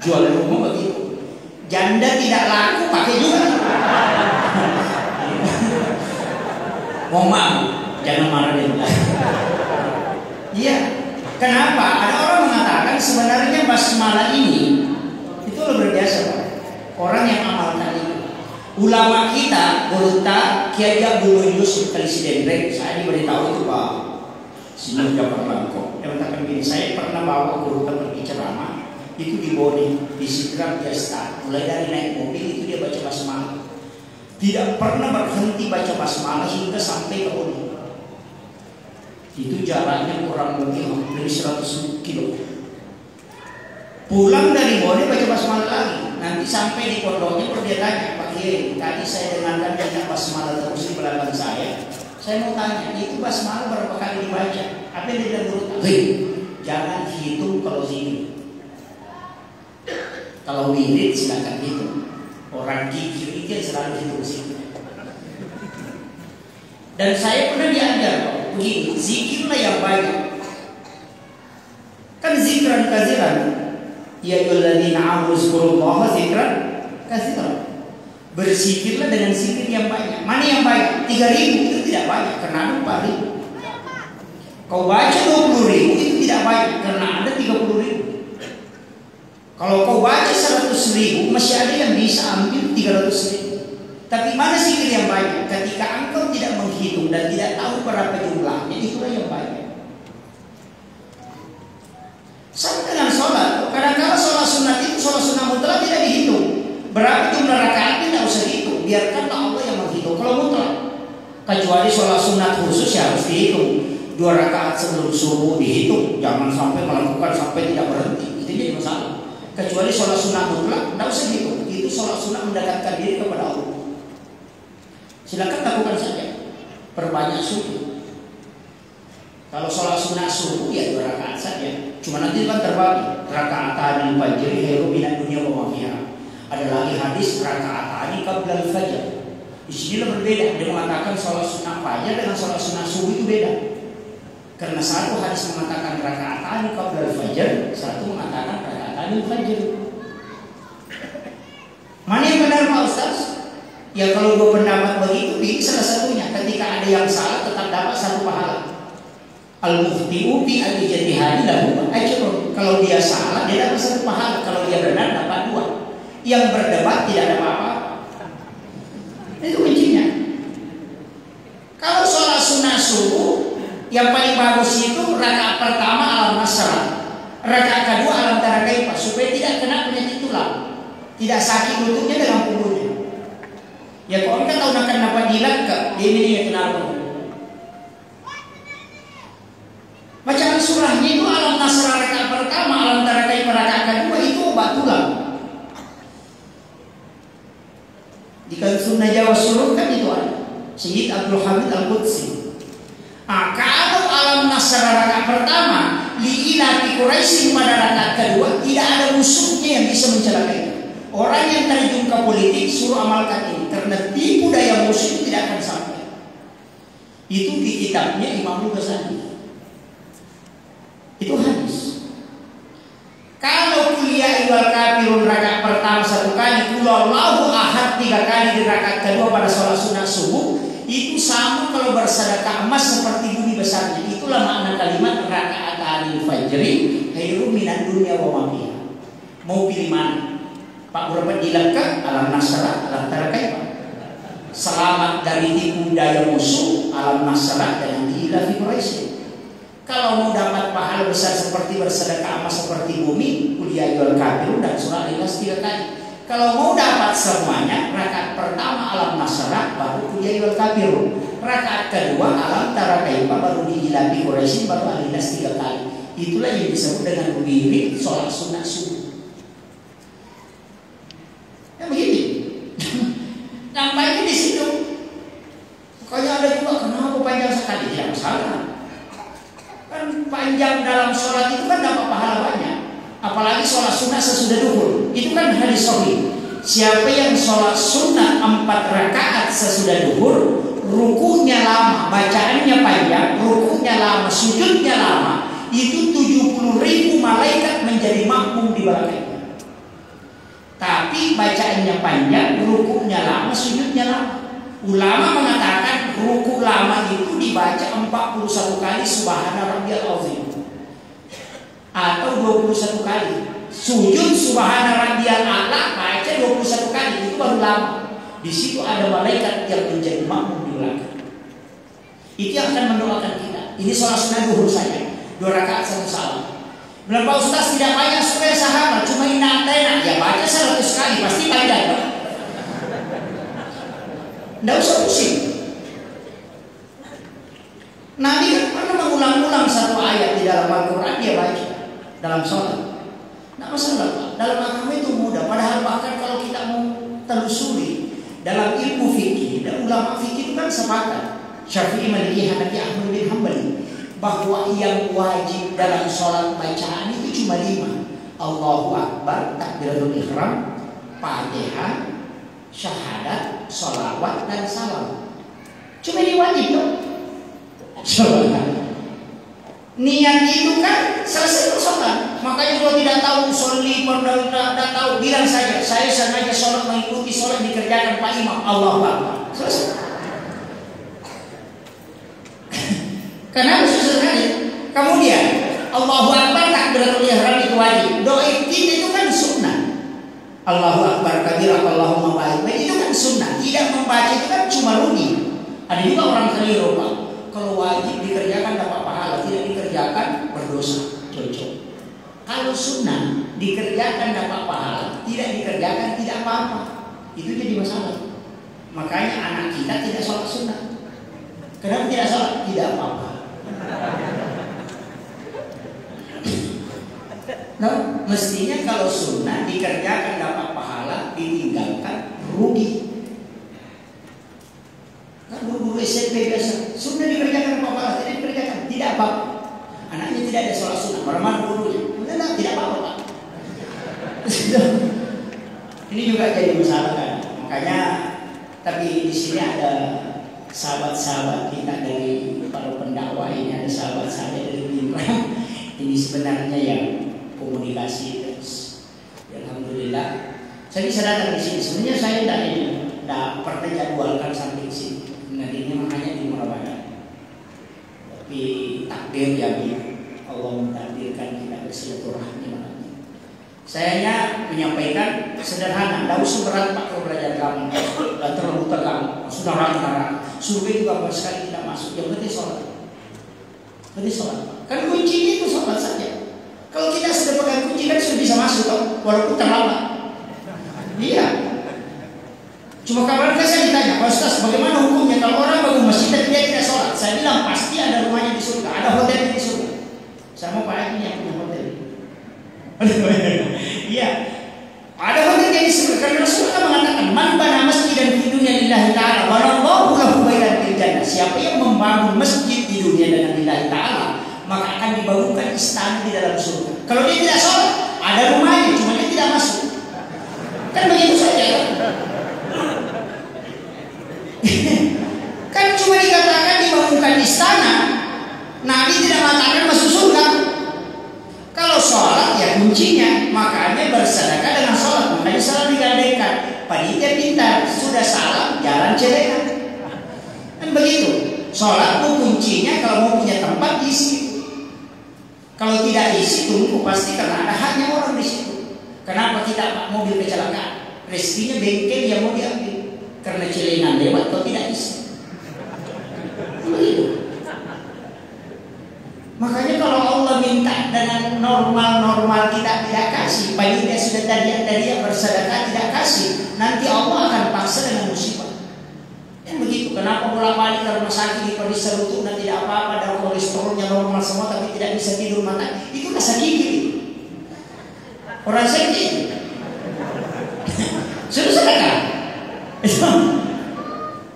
Jual rumah begitu. Janda tidak laku, pakai juga. Mohon jangan marah dia. Iya. Kenapa? Ada orang mengatakan sebenarnya basmalah ini itu luar biasa Pak. Orang yang amalkan itu. Ulama kita, Gurta Kiai Abdul Yusuf Presiden Rek, saya diberitahu itu Pak Sinur Jafar Langkok. Dia mengatakan begini, saya pernah bawa Gurta pergi ceramah, itu di Boni, di Sidrap dia start. Mulai dari naik mobil itu dia baca basmalah. Tidak pernah berhenti baca basmalah hingga sampai ke Boni. Itu jaraknya kurang lebih 100 kilo. Pulang dari Boni baca basmalah lagi. Nanti sampai di pondoknya baru dia tanya, Pak Kiai, tadi saya dengarkan banyak basmalah terus di belakang saya. Saya mau tanya, itu basmalah berapa kali dibaca? Apa yang dia bilang Guru? Jangan hitung kalau zikir. Kalau wirid silakan hitung. Orang gigir itu selalu hitung zikir. Dan saya pernah diajar begini, zikirlah yang banyak. Kan zikran kaziran. Ya ayyuhalladzina amanu zkurullaha zikran katsiran. Berzikirlah dengan zikir yang banyak. Mana yang banyak? 3.000 itu tidak banyak karena ada 4.000. Kau baca 20.000 itu tidak banyak karena ada 30.000. Kalau kau baca 100.000 masih ada yang bisa ambil 300.000. Tapi mana zikir yang banyak? Ketika engkau tidak menghitung dan tidak tahu berapa jumlahnya, itulah yang banyak. Sama dengan sholat. Kadang-kadang sholat sunat itu, sholat sunat mutlak tidak dihitung. Berapa jumlah rakaatnya tidak usah dihitung. Biarkanlah Allah yang menghitung. Kalau mutlak, kecuali sholat sunat khusus ya harus dihitung. 2 rakaat sebelum subuh dihitung. Jangan sampai melakukan sampai tidak berhenti. Itu jadi masalah. Kecuali sholat sunat mutlak tidak usah dihitung. Itu sholat sunat mendekatkan diri kepada Allah. Silakan lakukan saja. Perbanyak subuh. Kalau sholat sunat subuh ya 2 rakaat saja. Cuma nanti kan terbagi. Raka'atan al-fajr khairum minad dunya wa ma fiha. Ada lagi hadis raka'atan qabla al-fajr. Di sini berbeda. Dia mengatakan sholat sunat fajar dengan sholat sunat subuh itu beda. Karena satu hadis mengatakan raka'atan qabla al-fajr, satu mengatakan raka'atan al-fajr. Mana yang benar Pak Ustaz? Ya kalau dua pendapat begitu, ini salah satunya. Ketika ada yang salah tetap dapat 1 pahala. Al-mukhti'u bi al-ijtihadi lahu ajrun. Kalau dia salah dia dapat 1 pahala, kalau dia benar dapat 2. Yang berdebat tidak ada apa-apa. Itu kuncinya. Kalau sholat sunnah subuh yang paling bagus itu rakaat pertama al-nasr. Rakaat kedua alam tara kaifa supaya tidak kena penyakit tulang, tidak sakit lututnya dengan punggungnya. Ya kalau kita tahu nak kenapa dilangkap, ini kenapa? Bacaan surahnya itu alam nasra rakaat pertama, alam tara kaifa rakaat kedua itu obat tulang. Di sunnah Jawa Surut kan itu ada Syed Abdul Hamid Al-Qudsi. Kalau alam nasra rakaat pertama liilati Quraisy pada rakaat kedua tidak ada musuhnya yang bisa mencelakai. Orang yang terjun ke politik suruh amalkan ini karena tipu daya musuh itu tidak akan sampai. Itu di kitabnya Imam Ghazali. Itu hadis. Kalau kuliah wal kafirun rakaat pertama 1 kali, Allahu ahad 3 kali di rakaat kedua pada sholat sunat subuh, itu sama kalau bersedekah emas seperti bumi besarnya. Itulah makna kalimat rakaat al-fajri khairum minad dunya wa ma fiha. Mau pilih mana? Pak Burabat dilengkap alam nasra alam tara kaifa. Selamat dari tipu daya musuh alam nasra dan diilafi Quraisy. Kalau mau dapat pahala besar seperti bersedekah emas seperti bumi, kuliah wal kafirun dan surah Al-Ikhlas 3 kali. Kalau mau dapat semuanya, rakaat pertama alam nasra baru kuliah wal kafirun. Rakaat kedua alam tara kaifa baru diilafi Quraisy baru Al-Ikhlas 3 kali. Itulah yang disebut dengan wirid sholat sunat subuh. Ya begini. Nampaknya di situ. Pokoknya ada juga kenapa panjang sekali, tidak masalah. Kan panjang dalam sholat itu kan dapat pahala banyak. Apalagi sholat sunat sesudah duhur. Itu kan hadis sahih. Siapa yang sholat sunat 4 rakaat sesudah duhur, rukunya lama, bacaannya panjang, rukunya lama, sujudnya lama, itu 70.000 malaikat menjadi makmum di belakangnya. Tapi bacaannya panjang, rukunya lama, sujudnya lama. Ulama mengatakan ruku lama itu dibaca 41 kali subhana rabbiyal azim atau 21 kali. Sujud subhana rabbiyal a'la baca 21 kali, itu baru lama. Di situ ada malaikat yang menjadi makmum di belakang. Itu yang akan mendoakan kita. Ini sholat sunat duhur saja, 2 rakaat 1 salam. Bilang Pak Ustaz tidak banyak supaya sahabat, cuma inna atena, ya baca 100 kali pasti panjang. Tidak usah pusing. Nabi kan pernah mengulang-ulang 1 ayat di dalam Al-Quran, dia baca dalam sholat. Tidak masalah Pak. Dalam agama itu mudah. Padahal bahkan kalau kita mau telusuri dalam ilmu fikih dan ulama fikih itu kan sepakat, Syafi'i, Maliki, Hanafi, Ahmad bin Hambali, bahwa yang wajib dalam sholat bacaan itu cuma 5. Allahu Akbar, takbiratul ihram, Fatihah, syahadat, sholawat, dan salam. Cuma ini wajib dong. Niat itu kan selesai sholat. Makanya kalau tidak tahu sholli, tidak tahu, bilang saja saya sengaja sholat mengikuti sholat dikerjakan Pak Imam. Allahu Akbar. Selesai. Kenapa susah sekali? Kemudian Allahu Akbar takbiratul ihram itu wajib. Doa kita itu kan sunnah. Allahu Akbar kabira Allahumma baik. Itu kan sunnah. Tidak membaca itu kan cuma rugi. Ada juga orang keliru Pak. Kalau wajib dikerjakan dapat pahala, tidak dikerjakan berdosa. Cocok. Kalau sunnah dikerjakan dapat pahala, tidak dikerjakan tidak apa-apa. Itu jadi masalah. Makanya anak kita tidak sholat sunnah. Kenapa tidak sholat? Tidak apa-apa. Nah, mestinya kalau sunnah dikerjakan dapat pahala, ditinggalkan rugi. Kan guru SMP biasa, sunnah dikerjakan dapat pahala, tidak dikerjakan tidak apa-apa. Anaknya tidak ada sholat sunnah, marah-marah gurunya. Tidak apa-apa Pak. Ini juga jadi masalah kan. Makanya, tapi di sini ada sahabat-sahabat kita dari para pendakwah ini, ada sahabat saya dari Binrang. Ini sebenarnya yang komunikasi terus. Alhamdulillah, saya bisa datang di sini. Sebenarnya saya tidak pernah jadwalkan sampai di sini. Nanti ini makanya di Murabadan. Tapi takdir ya, Allah mentakdirkan kita bersilaturahmi. Saya menyampaikan sederhana, tidak usah berat Pak kalau belajar agama, tidak terlalu tegang, sudah rata-rata. Survei juga sekali tidak masuk, yang penting sholat. Berarti sholat. Kan kuncinya itu sholat saja. Kalau kita walaupun terlambat. Iya. Cuma kabarnya saya ditanya, Pak Ustaz, bagaimana hukumnya kalau orang bangun masjid dan dia tidak sholat? Saya bilang pasti ada rumahnya di surga, ada hotelnya di surga. Saya mau Pak Eki yang punya hotel. Iya, ada hotelnya di surga. Karena Rasulullah mengatakan, man bana masjidan fi dunya lillahi ta'ala, banallahu lahu baitan fil jannah. Siapa yang membangun masjid di dunia dengan lillahi ta'ala, maka akan dibangunkan istana di dalam surga. Kalau dia tidak sholat, ada rumahnya, cuma dia tidak masuk. Kan begitu saja. Kan cuma dikatakan dibangunkan istana, Nabi tidak mengatakan masuk surga. Kalau sholat ya kuncinya, makanya bersedekah dengan sholat, makanya salam digandengkan. Panitia pintar, sudah salam jalan celengan. Kan begitu. Sholat itu kuncinya, kalau mau punya tempat isi. Kalau tidak isi tunggu, pasti karena ada haknya orang di situ. Kenapa kita mobil kecelakaan? Rezekinya bengkel yang mau diambil. Karena celengan lewat kalau tidak isi. Begitu. Makanya kalau Allah minta dengan normal kita tidak kasih, panitia sudah tadi bersedekah tidak kasih, nanti Allah akan paksa dengan musibah. Yang begitu. Kenapa bolak-balik ke rumah sakit diperiksa lututnya tidak apa-apa, dan kolesterolnya normal semua tapi tidak bisa tidur makan? Itu rasa gigit. Orang sakit. Sudah sedekah.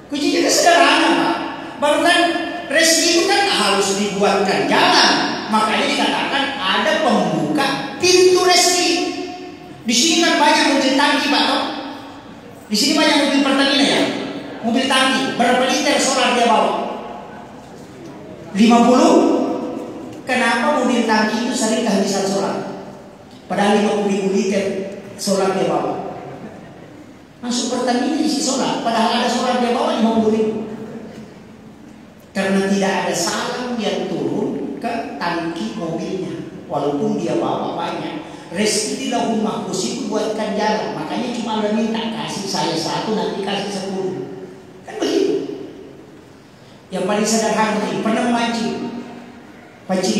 Kuncinya kan sederhana, Pak. Baru kan rezeki itu kan harus dibuatkan jalan. Makanya dikatakan ada pembuka pintu rezeki. Di sini kan banyak mobil tangki, Pak. Toh? Di sini banyak mobil Pertamina ya. Mobil tangki. Berapa liter solar dia bawa? 50. Kenapa mobil tangki itu sering kehabisan solar? Padahal 50.000 liter solar dia bawa. Masuk Pertamina isi solar, padahal ada solar dia bawa 50.000. Karena tidak ada salam yang turun ke tangki mobilnya, walaupun dia bawa banyak. Rezeki di Lauhul Mahfuz itu buatkan jalan, makanya cuma Allah minta kasih saya 1, nanti kasih 10. Kan begitu. Yang paling sederhana ini pernah memancing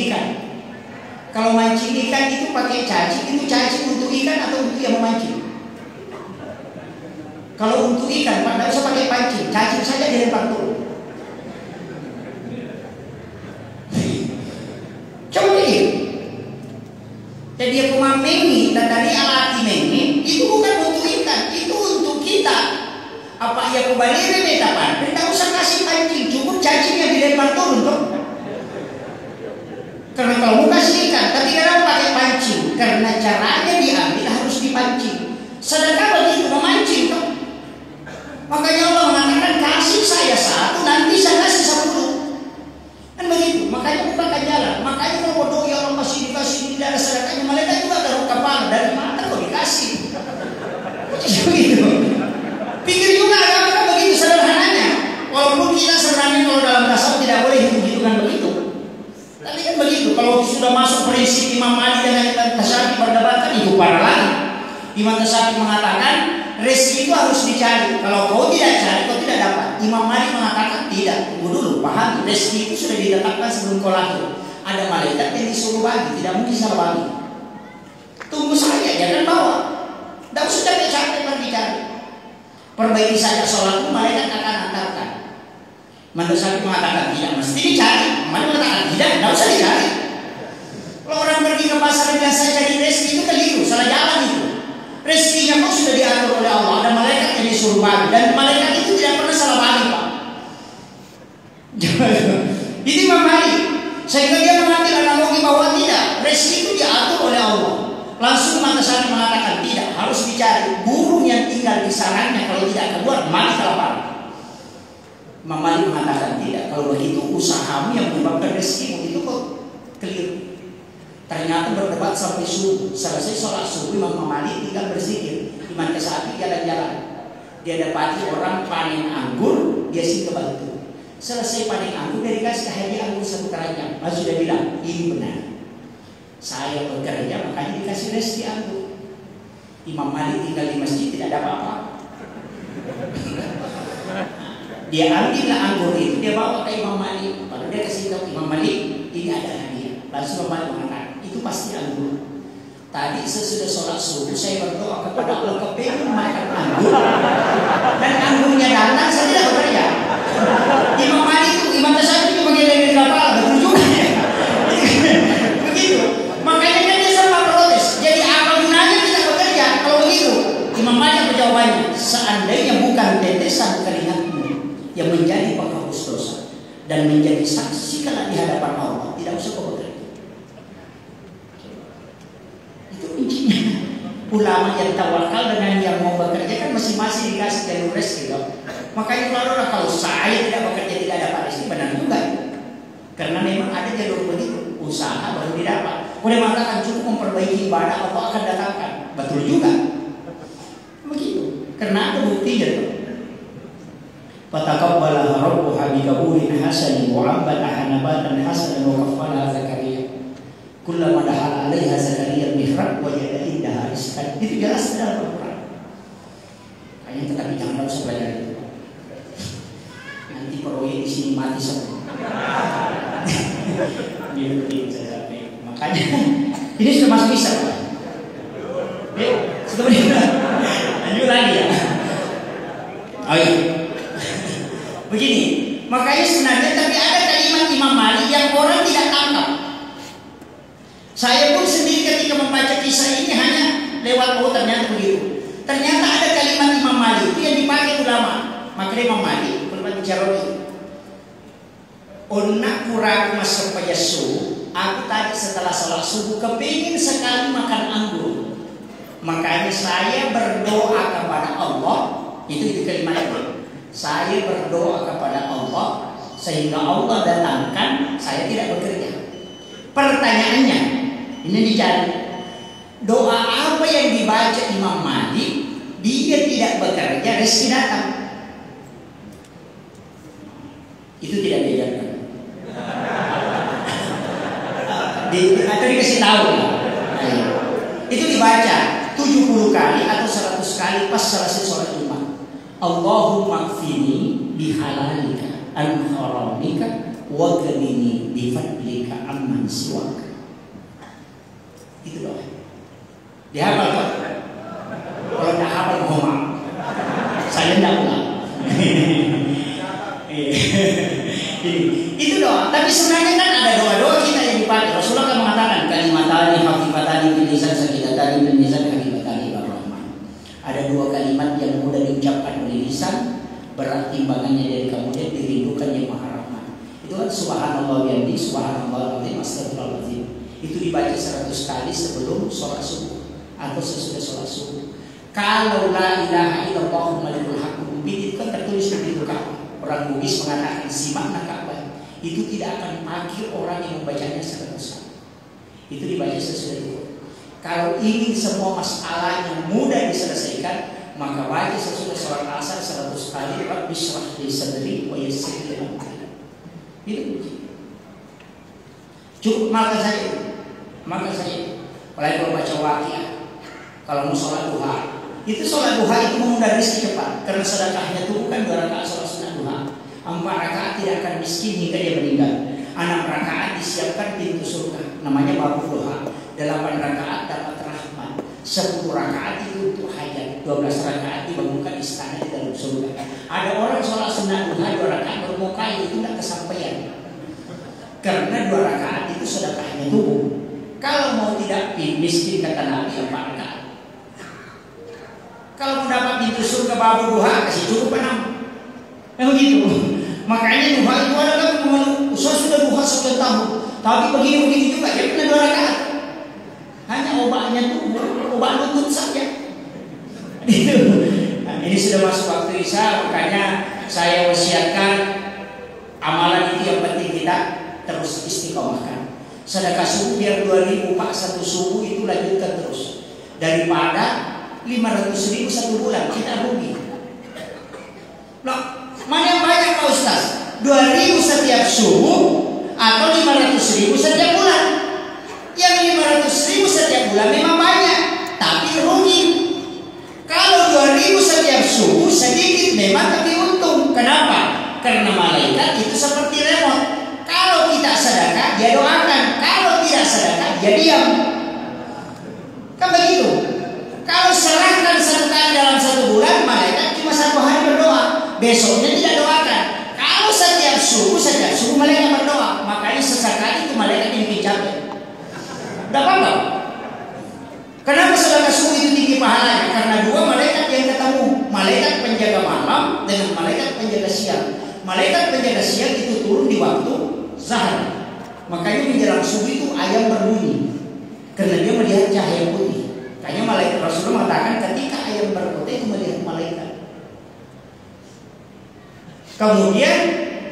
ikan. Kalau mancing ikan itu pakai cacing, itu cacing untuk ikan atau untuk yang memancing? Kalau untuk ikan, Pak, tidak usah pakai pancing, cacing saja dilempar turun. Coba lihat. Jadi dia mengi dan dari alati mengi itu bukan untuk ikan, itu untuk kita. Apa ia kembali remeta, Pak? Tidak usah kasih pancing, cukup cacingnya dilempar turun, toh. Karena kalau mau kasih ikan, tapi kadang pakai pancing, karena caranya diambil harus dipancing. Sedekah begitu memancing, toh. Makanya Allah mengatakan kasih saya 1, nanti saya kasih 10. Kan begitu. Makanya bukakan jalan. Makanya kalau bodoh ya orang masih dikasih tidak ada sedekahnya, mereka juga taruh kepala dari mana kok dikasih. Begitu. Pikir juga agama begitu sederhananya. Walaupun kita sebenarnya kalau dalam tasawuf tidak boleh hitung-hitungan begitu. Tapi kan begitu. Kalau sudah masuk prinsip Imam Malik dengan Imam Tasyafi berdebat, itu parah lagi. Imam Tasyafi mengatakan rezeki itu harus dicari. Kalau kau tidak cari, kau tidak dapat. Imam Malik mengatakan tidak. Tunggu dulu, paham. Rezeki itu sudah ditetapkan sebelum kau lahir. Ada malaikat yang disuruh bagi, tidak mungkin salah bagi. Tunggu saja, jangan bawa. Tidak usah capek-capek pergi cari. Perbaiki saja sholatmu, malaikat akan antarkan. Manusia mengatakan tidak, mesti dicari. Mana mengatakan tidak, tidak usah dicari. Kalau orang pergi ke pasar dan saya cari rezeki itu keliru, salah jalan itu. Rezekinya kok sudah diatur oleh Allah, ada malaikat yang disuruh bagi, dan malaikat itu tidak pernah salah bagi, Pak. Ini Imam Malik, sehingga dia mengambil analogi bahwa tidak, rezeki itu diatur oleh Allah. Langsung Imam Tasyafi mengatakan tidak, harus dicari. Burung yang tinggal di sarangnya kalau tidak keluar mati kelaparan. Imam Malik mengatakan tidak, kalau begitu usahamu yang menyebabkan rezekimu itu kok keliru. Ternyata berdebat sampai subuh. Selesai sholat subuh, Imam Malik tinggal berzikir. Imam Tasyafi jalan-jalan. Dia dapati orang panen anggur, dia singgah bantu. Selesai panen anggur, dia dikasih hadiah anggur 1 keranjang. Lalu sudah bilang, ini benar. Saya bekerja, makanya dikasih rezeki anggur. Imam Malik tinggal di masjid, tidak ada apa-apa. Dia ambillah anggur itu, dia bawa ke Imam Malik. Lalu dia kasih tahu Imam Malik, ini ada hadiah. Lalu Imam Malik mengatakan, itu pasti anggur. Tadi tadi sesudah sholat subuh saya berdoa kepada Allah kepengen makan anggur dan anggurnya datang, saya tidak bekerja. Imam Ali itu, Imam Tasawuf itu bagian dari kepala, betul juga ya. Begitu. Makanya kan dia sempat protes. Jadi apa gunanya kita bekerja kalau begitu? Imam Ali jawabannya, seandainya bukan tetesan keringatmu yang menjadi penghapus dosa dan menjadi saksi kalau di hadapan Allah, tidak usah kau bekerja. Itu kuncinya. Ulama yang tawakal dengan yang mau bekerja kan masing-masing dikasih jalur rezeki. Makanya kalau saya tidak bekerja tidak dapat rezeki, benar juga. Karena memang ada jalur begitu, usaha baru didapat. Boleh mengatakan cukup memperbaiki ibadah atau akan datangkan, betul juga. Begitu. Karena ada buktinya. Fataqabbalaha rabbuha biqabulin hasanin wa 'ambataha nabatan hasanan wa kaffalaha Zakaria. Kullama dakhala 'alaiha Zakaria al-mihrab wajada indaha rizqan. Itu jelas dalam Al-Qur'an. Hanya tetapi jangan usah belajar itu. Nanti proyek di sini mati semua. Makanya ini sudah masuk Isya. Sudah benar. Lanjut lagi ya. Oh iya. Begini, makanya sebenarnya tapi ada kalimat Imam Malik yang orang tidak tangkap. Saya pun sendiri ketika membaca kisah ini hanya lewat ternyata begitu. Ternyata ada kalimat Imam Malik itu yang dipakai ulama. Makanya Imam Malik pernah bicara ini. Onak kuraku masuk pajasu. Aku tadi setelah sholat subuh kepingin sekali makan anggur. Makanya saya berdoa kepada Allah. Itu kalimat itu. Saya berdoa kepada Allah sehingga Allah datangkan saya tidak bekerja. Pertanyaannya, ini dicari. Doa apa yang dibaca Imam Malik? Dia tidak bekerja, rezeki datang. Itu tidak diajarkan. Atau dikasih tahu. Itu dibaca 70 kali atau 100 kali pas selesai sholat Jumat. Allahumma kfini bihalalika an haramika wa ghanini bifadlika amman siwaka. Itu doa. Dihafal kok? Kalau tidak hafal ngomong. Saya tidak ulang. Itu doa. Tapi sebenarnya kan ada doa-doa kita yang dipakai. Rasulullah kan mengatakan kalimatani hafifatani bil lisan sakitatani bil lisan hafifatani ila rahman. Ada dua kalimat yang mudah diucapkan oleh lisan, berat timbangannya dari kemudian dirindukan yang maha rahman. Itu kan subhanallah bihamdi, subhanallah alazim, astagfirullahaladzim. Itu dibaca 100 kali sebelum sholat subuh atau sesudah sholat subuh. Kalau la ilaha illallah malikul haq mubin itu kan tertulis di Ka'bah. Orang Bugis mengatakan si makna Ka'bah itu tidak akan dipanggil orang yang membacanya 100 kali. Itu dibaca sesudah itu. Kalau ingin semua masalah yang mudah diselesaikan, maka baca sesudah sholat asar 100 kali. Rabbi shrah li sadri wa yassir li amri. Itu cukup maka saja. Apalagi kalau baca Waqiah, kalau mau sholat duha, itu sholat duha itu mengundang rezeki cepat. Karena sedekahnya itu bukan 2 rakaat sholat sunat duha. 4 rakaat tidak akan miskin hingga dia meninggal. 6 rakaat disiapkan pintu surga, namanya babu duha. 8 rakaat dapat rahmat. 10 rakaat itu untuk hajat. 12 rakaat dibangunkan istana di dalam surga. Ada orang sholat sunat duha 2 rakaat bermukai itu tidak kesampaian. Karena 2 rakaat itu sedekahnya tubuh. Kalau mau tidak miskin kata Nabi 4 rakaat. Kalau mau dapat pintu surga babu duha kasih cukup 6. Begitu. Makanya duha itu adalah usaha sudah duha 1 tahun. Tapi begini juga jadi 2 rakaat. Hanya obatnya tubuh, obat lutut saja. Itu. Nah, ini sudah masuk waktu Isya, makanya saya wasiatkan amalan itu yang penting kita terus istiqomahkan. Sedekah subuh biar 2.000 Pak satu subuh itu lanjutkan terus. Daripada 500.000 1 bulan kita rugi. Nah, mana yang banyak Pak Ustaz? 2.000 setiap subuh atau 500.000 setiap bulan? Yang 500.000 setiap bulan memang banyak, tapi rugi. Kalau 2.000 setiap subuh sedikit memang tapi untung. Kenapa? Karena malaikat itu seperti remote. Kalau kita sedekah dia doakan, kalau tidak sedekah dia diam. Kan satu hari berdoa, besoknya tidak doakan. Kalau setiap subuh malaikat berdoa, makanya sesekali itu malaikat yang capek. Tidak apa-apa. Kenapa sedekah subuh itu tinggi pahalanya? Karena dua malaikat yang ketemu, malaikat penjaga malam dengan malaikat penjaga siang. Malaikat penjaga siang itu turun di waktu zahar. Makanya menjelang subuh itu ayam berbunyi, karena dia melihat cahaya putih. Makanya malaikat Rasulullah mengatakan ketika ayam berkota itu melihat malaikat. Kemudian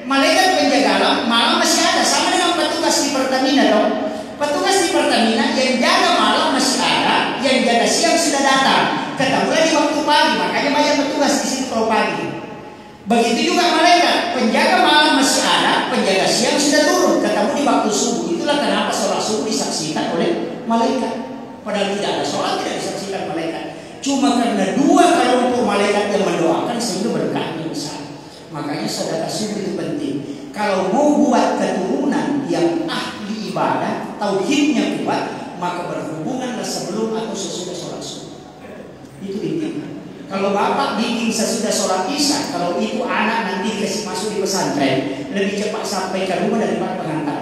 malaikat penjaga malam masih ada, sama dengan petugas di Pertamina dong. Petugas di Pertamina yang jaga malam masih ada, yang jaga siang sudah datang. Ketemulah di waktu pagi, makanya banyak petugas di situ kalau pagi. Begitu juga malaikat, penjaga malam masih ada, penjaga siang sudah turun, ketemu di waktu subuh. Itulah kenapa sholat subuh disaksikan oleh malaikat. Padahal tidak ada sholat tidak disaksikan malaikat. Cuma karena dua kelompok malaikat yang mendoakan sehingga berkahnya besar. Makanya sedekah subuh itu penting. Kalau mau buat keturunan yang ahli ibadah, tauhidnya kuat, maka berhubunganlah sebelum atau sesudah sholat subuh. Itu intinya. Kalau bapak bikin sesudah sholat isya, kalau itu anak nanti dikasih masuk di pesantren, lebih cepat sampai ke rumah daripada pengantar.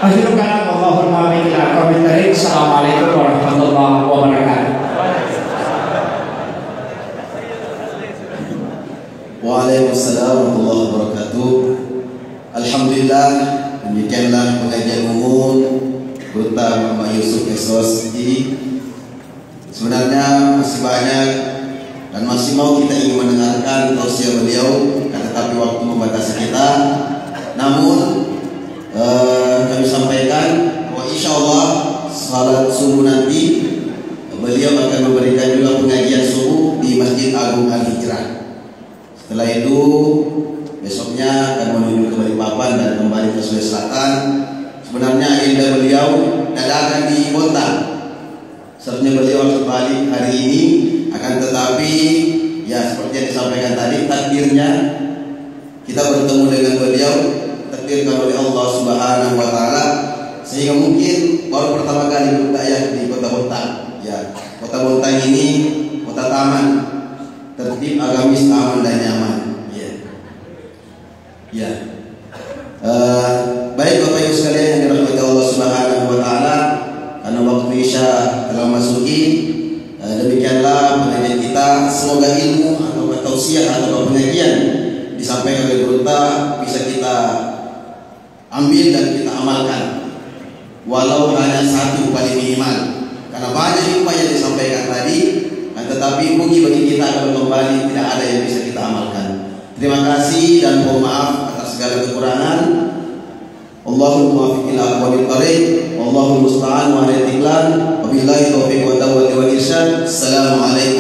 Akhirul kalam, Allahumma amin ila qaumil karim. Assalamualaikum warahmatullahi wabarakatuh.
Waalaikumsalam warahmatullahi wabarakatuh. Alhamdulillah, demikianlah pengajian umum Duta Muhammad Yusuf SOS ini. Sebenarnya masih banyak dan masih mau kita ingin mendengarkan tausiah beliau, tetapi waktu membatasi kita. Namun kami sampaikan bahwa insya Allah salat subuh nanti beliau akan memberikan juga pengajian subuh di Masjid Agung Al Hijrah. Setelah itu besoknya akan menuju ke Balikpapan dan kembali ke Sulawesi Selatan. Sebenarnya agenda beliau dadakan di Bontang. Sebenarnya beliau harus balik hari ini, akan tetapi ya seperti yang disampaikan tadi, takdirnya kita bertemu dengan beliau, takdirkan oleh Allah Subhanahu wa taala, sehingga mungkin baru pertama kali berdaya di Kota Bontang. Ya, Kota Bontang ini kota taman, tertib, agamis, aman dan nyaman. Ya. Baik Bapak Ibu sekalian yang dirahmati Allah Subhanahu wa taala, karena waktu Isya telah masuki, demikianlah pengajian kita. Semoga ilmu atau tausiah atau pengajian disampaikan oleh Duta bisa kita ambil dan kita amalkan, walau hanya satu paling minimal. Karena banyak hikmah yang disampaikan tadi, tetapi mungkin bagi kita kalau kembali tidak ada yang bisa kita amalkan. Terima kasih dan mohon maaf atas segala kekurangan. Allahul muwaffiq ila aqwamit thariq, wallahul musta'an wa alaihi tiklan, wabillahi taufiq wa tawfiq wa irsyad. Assalamualaikum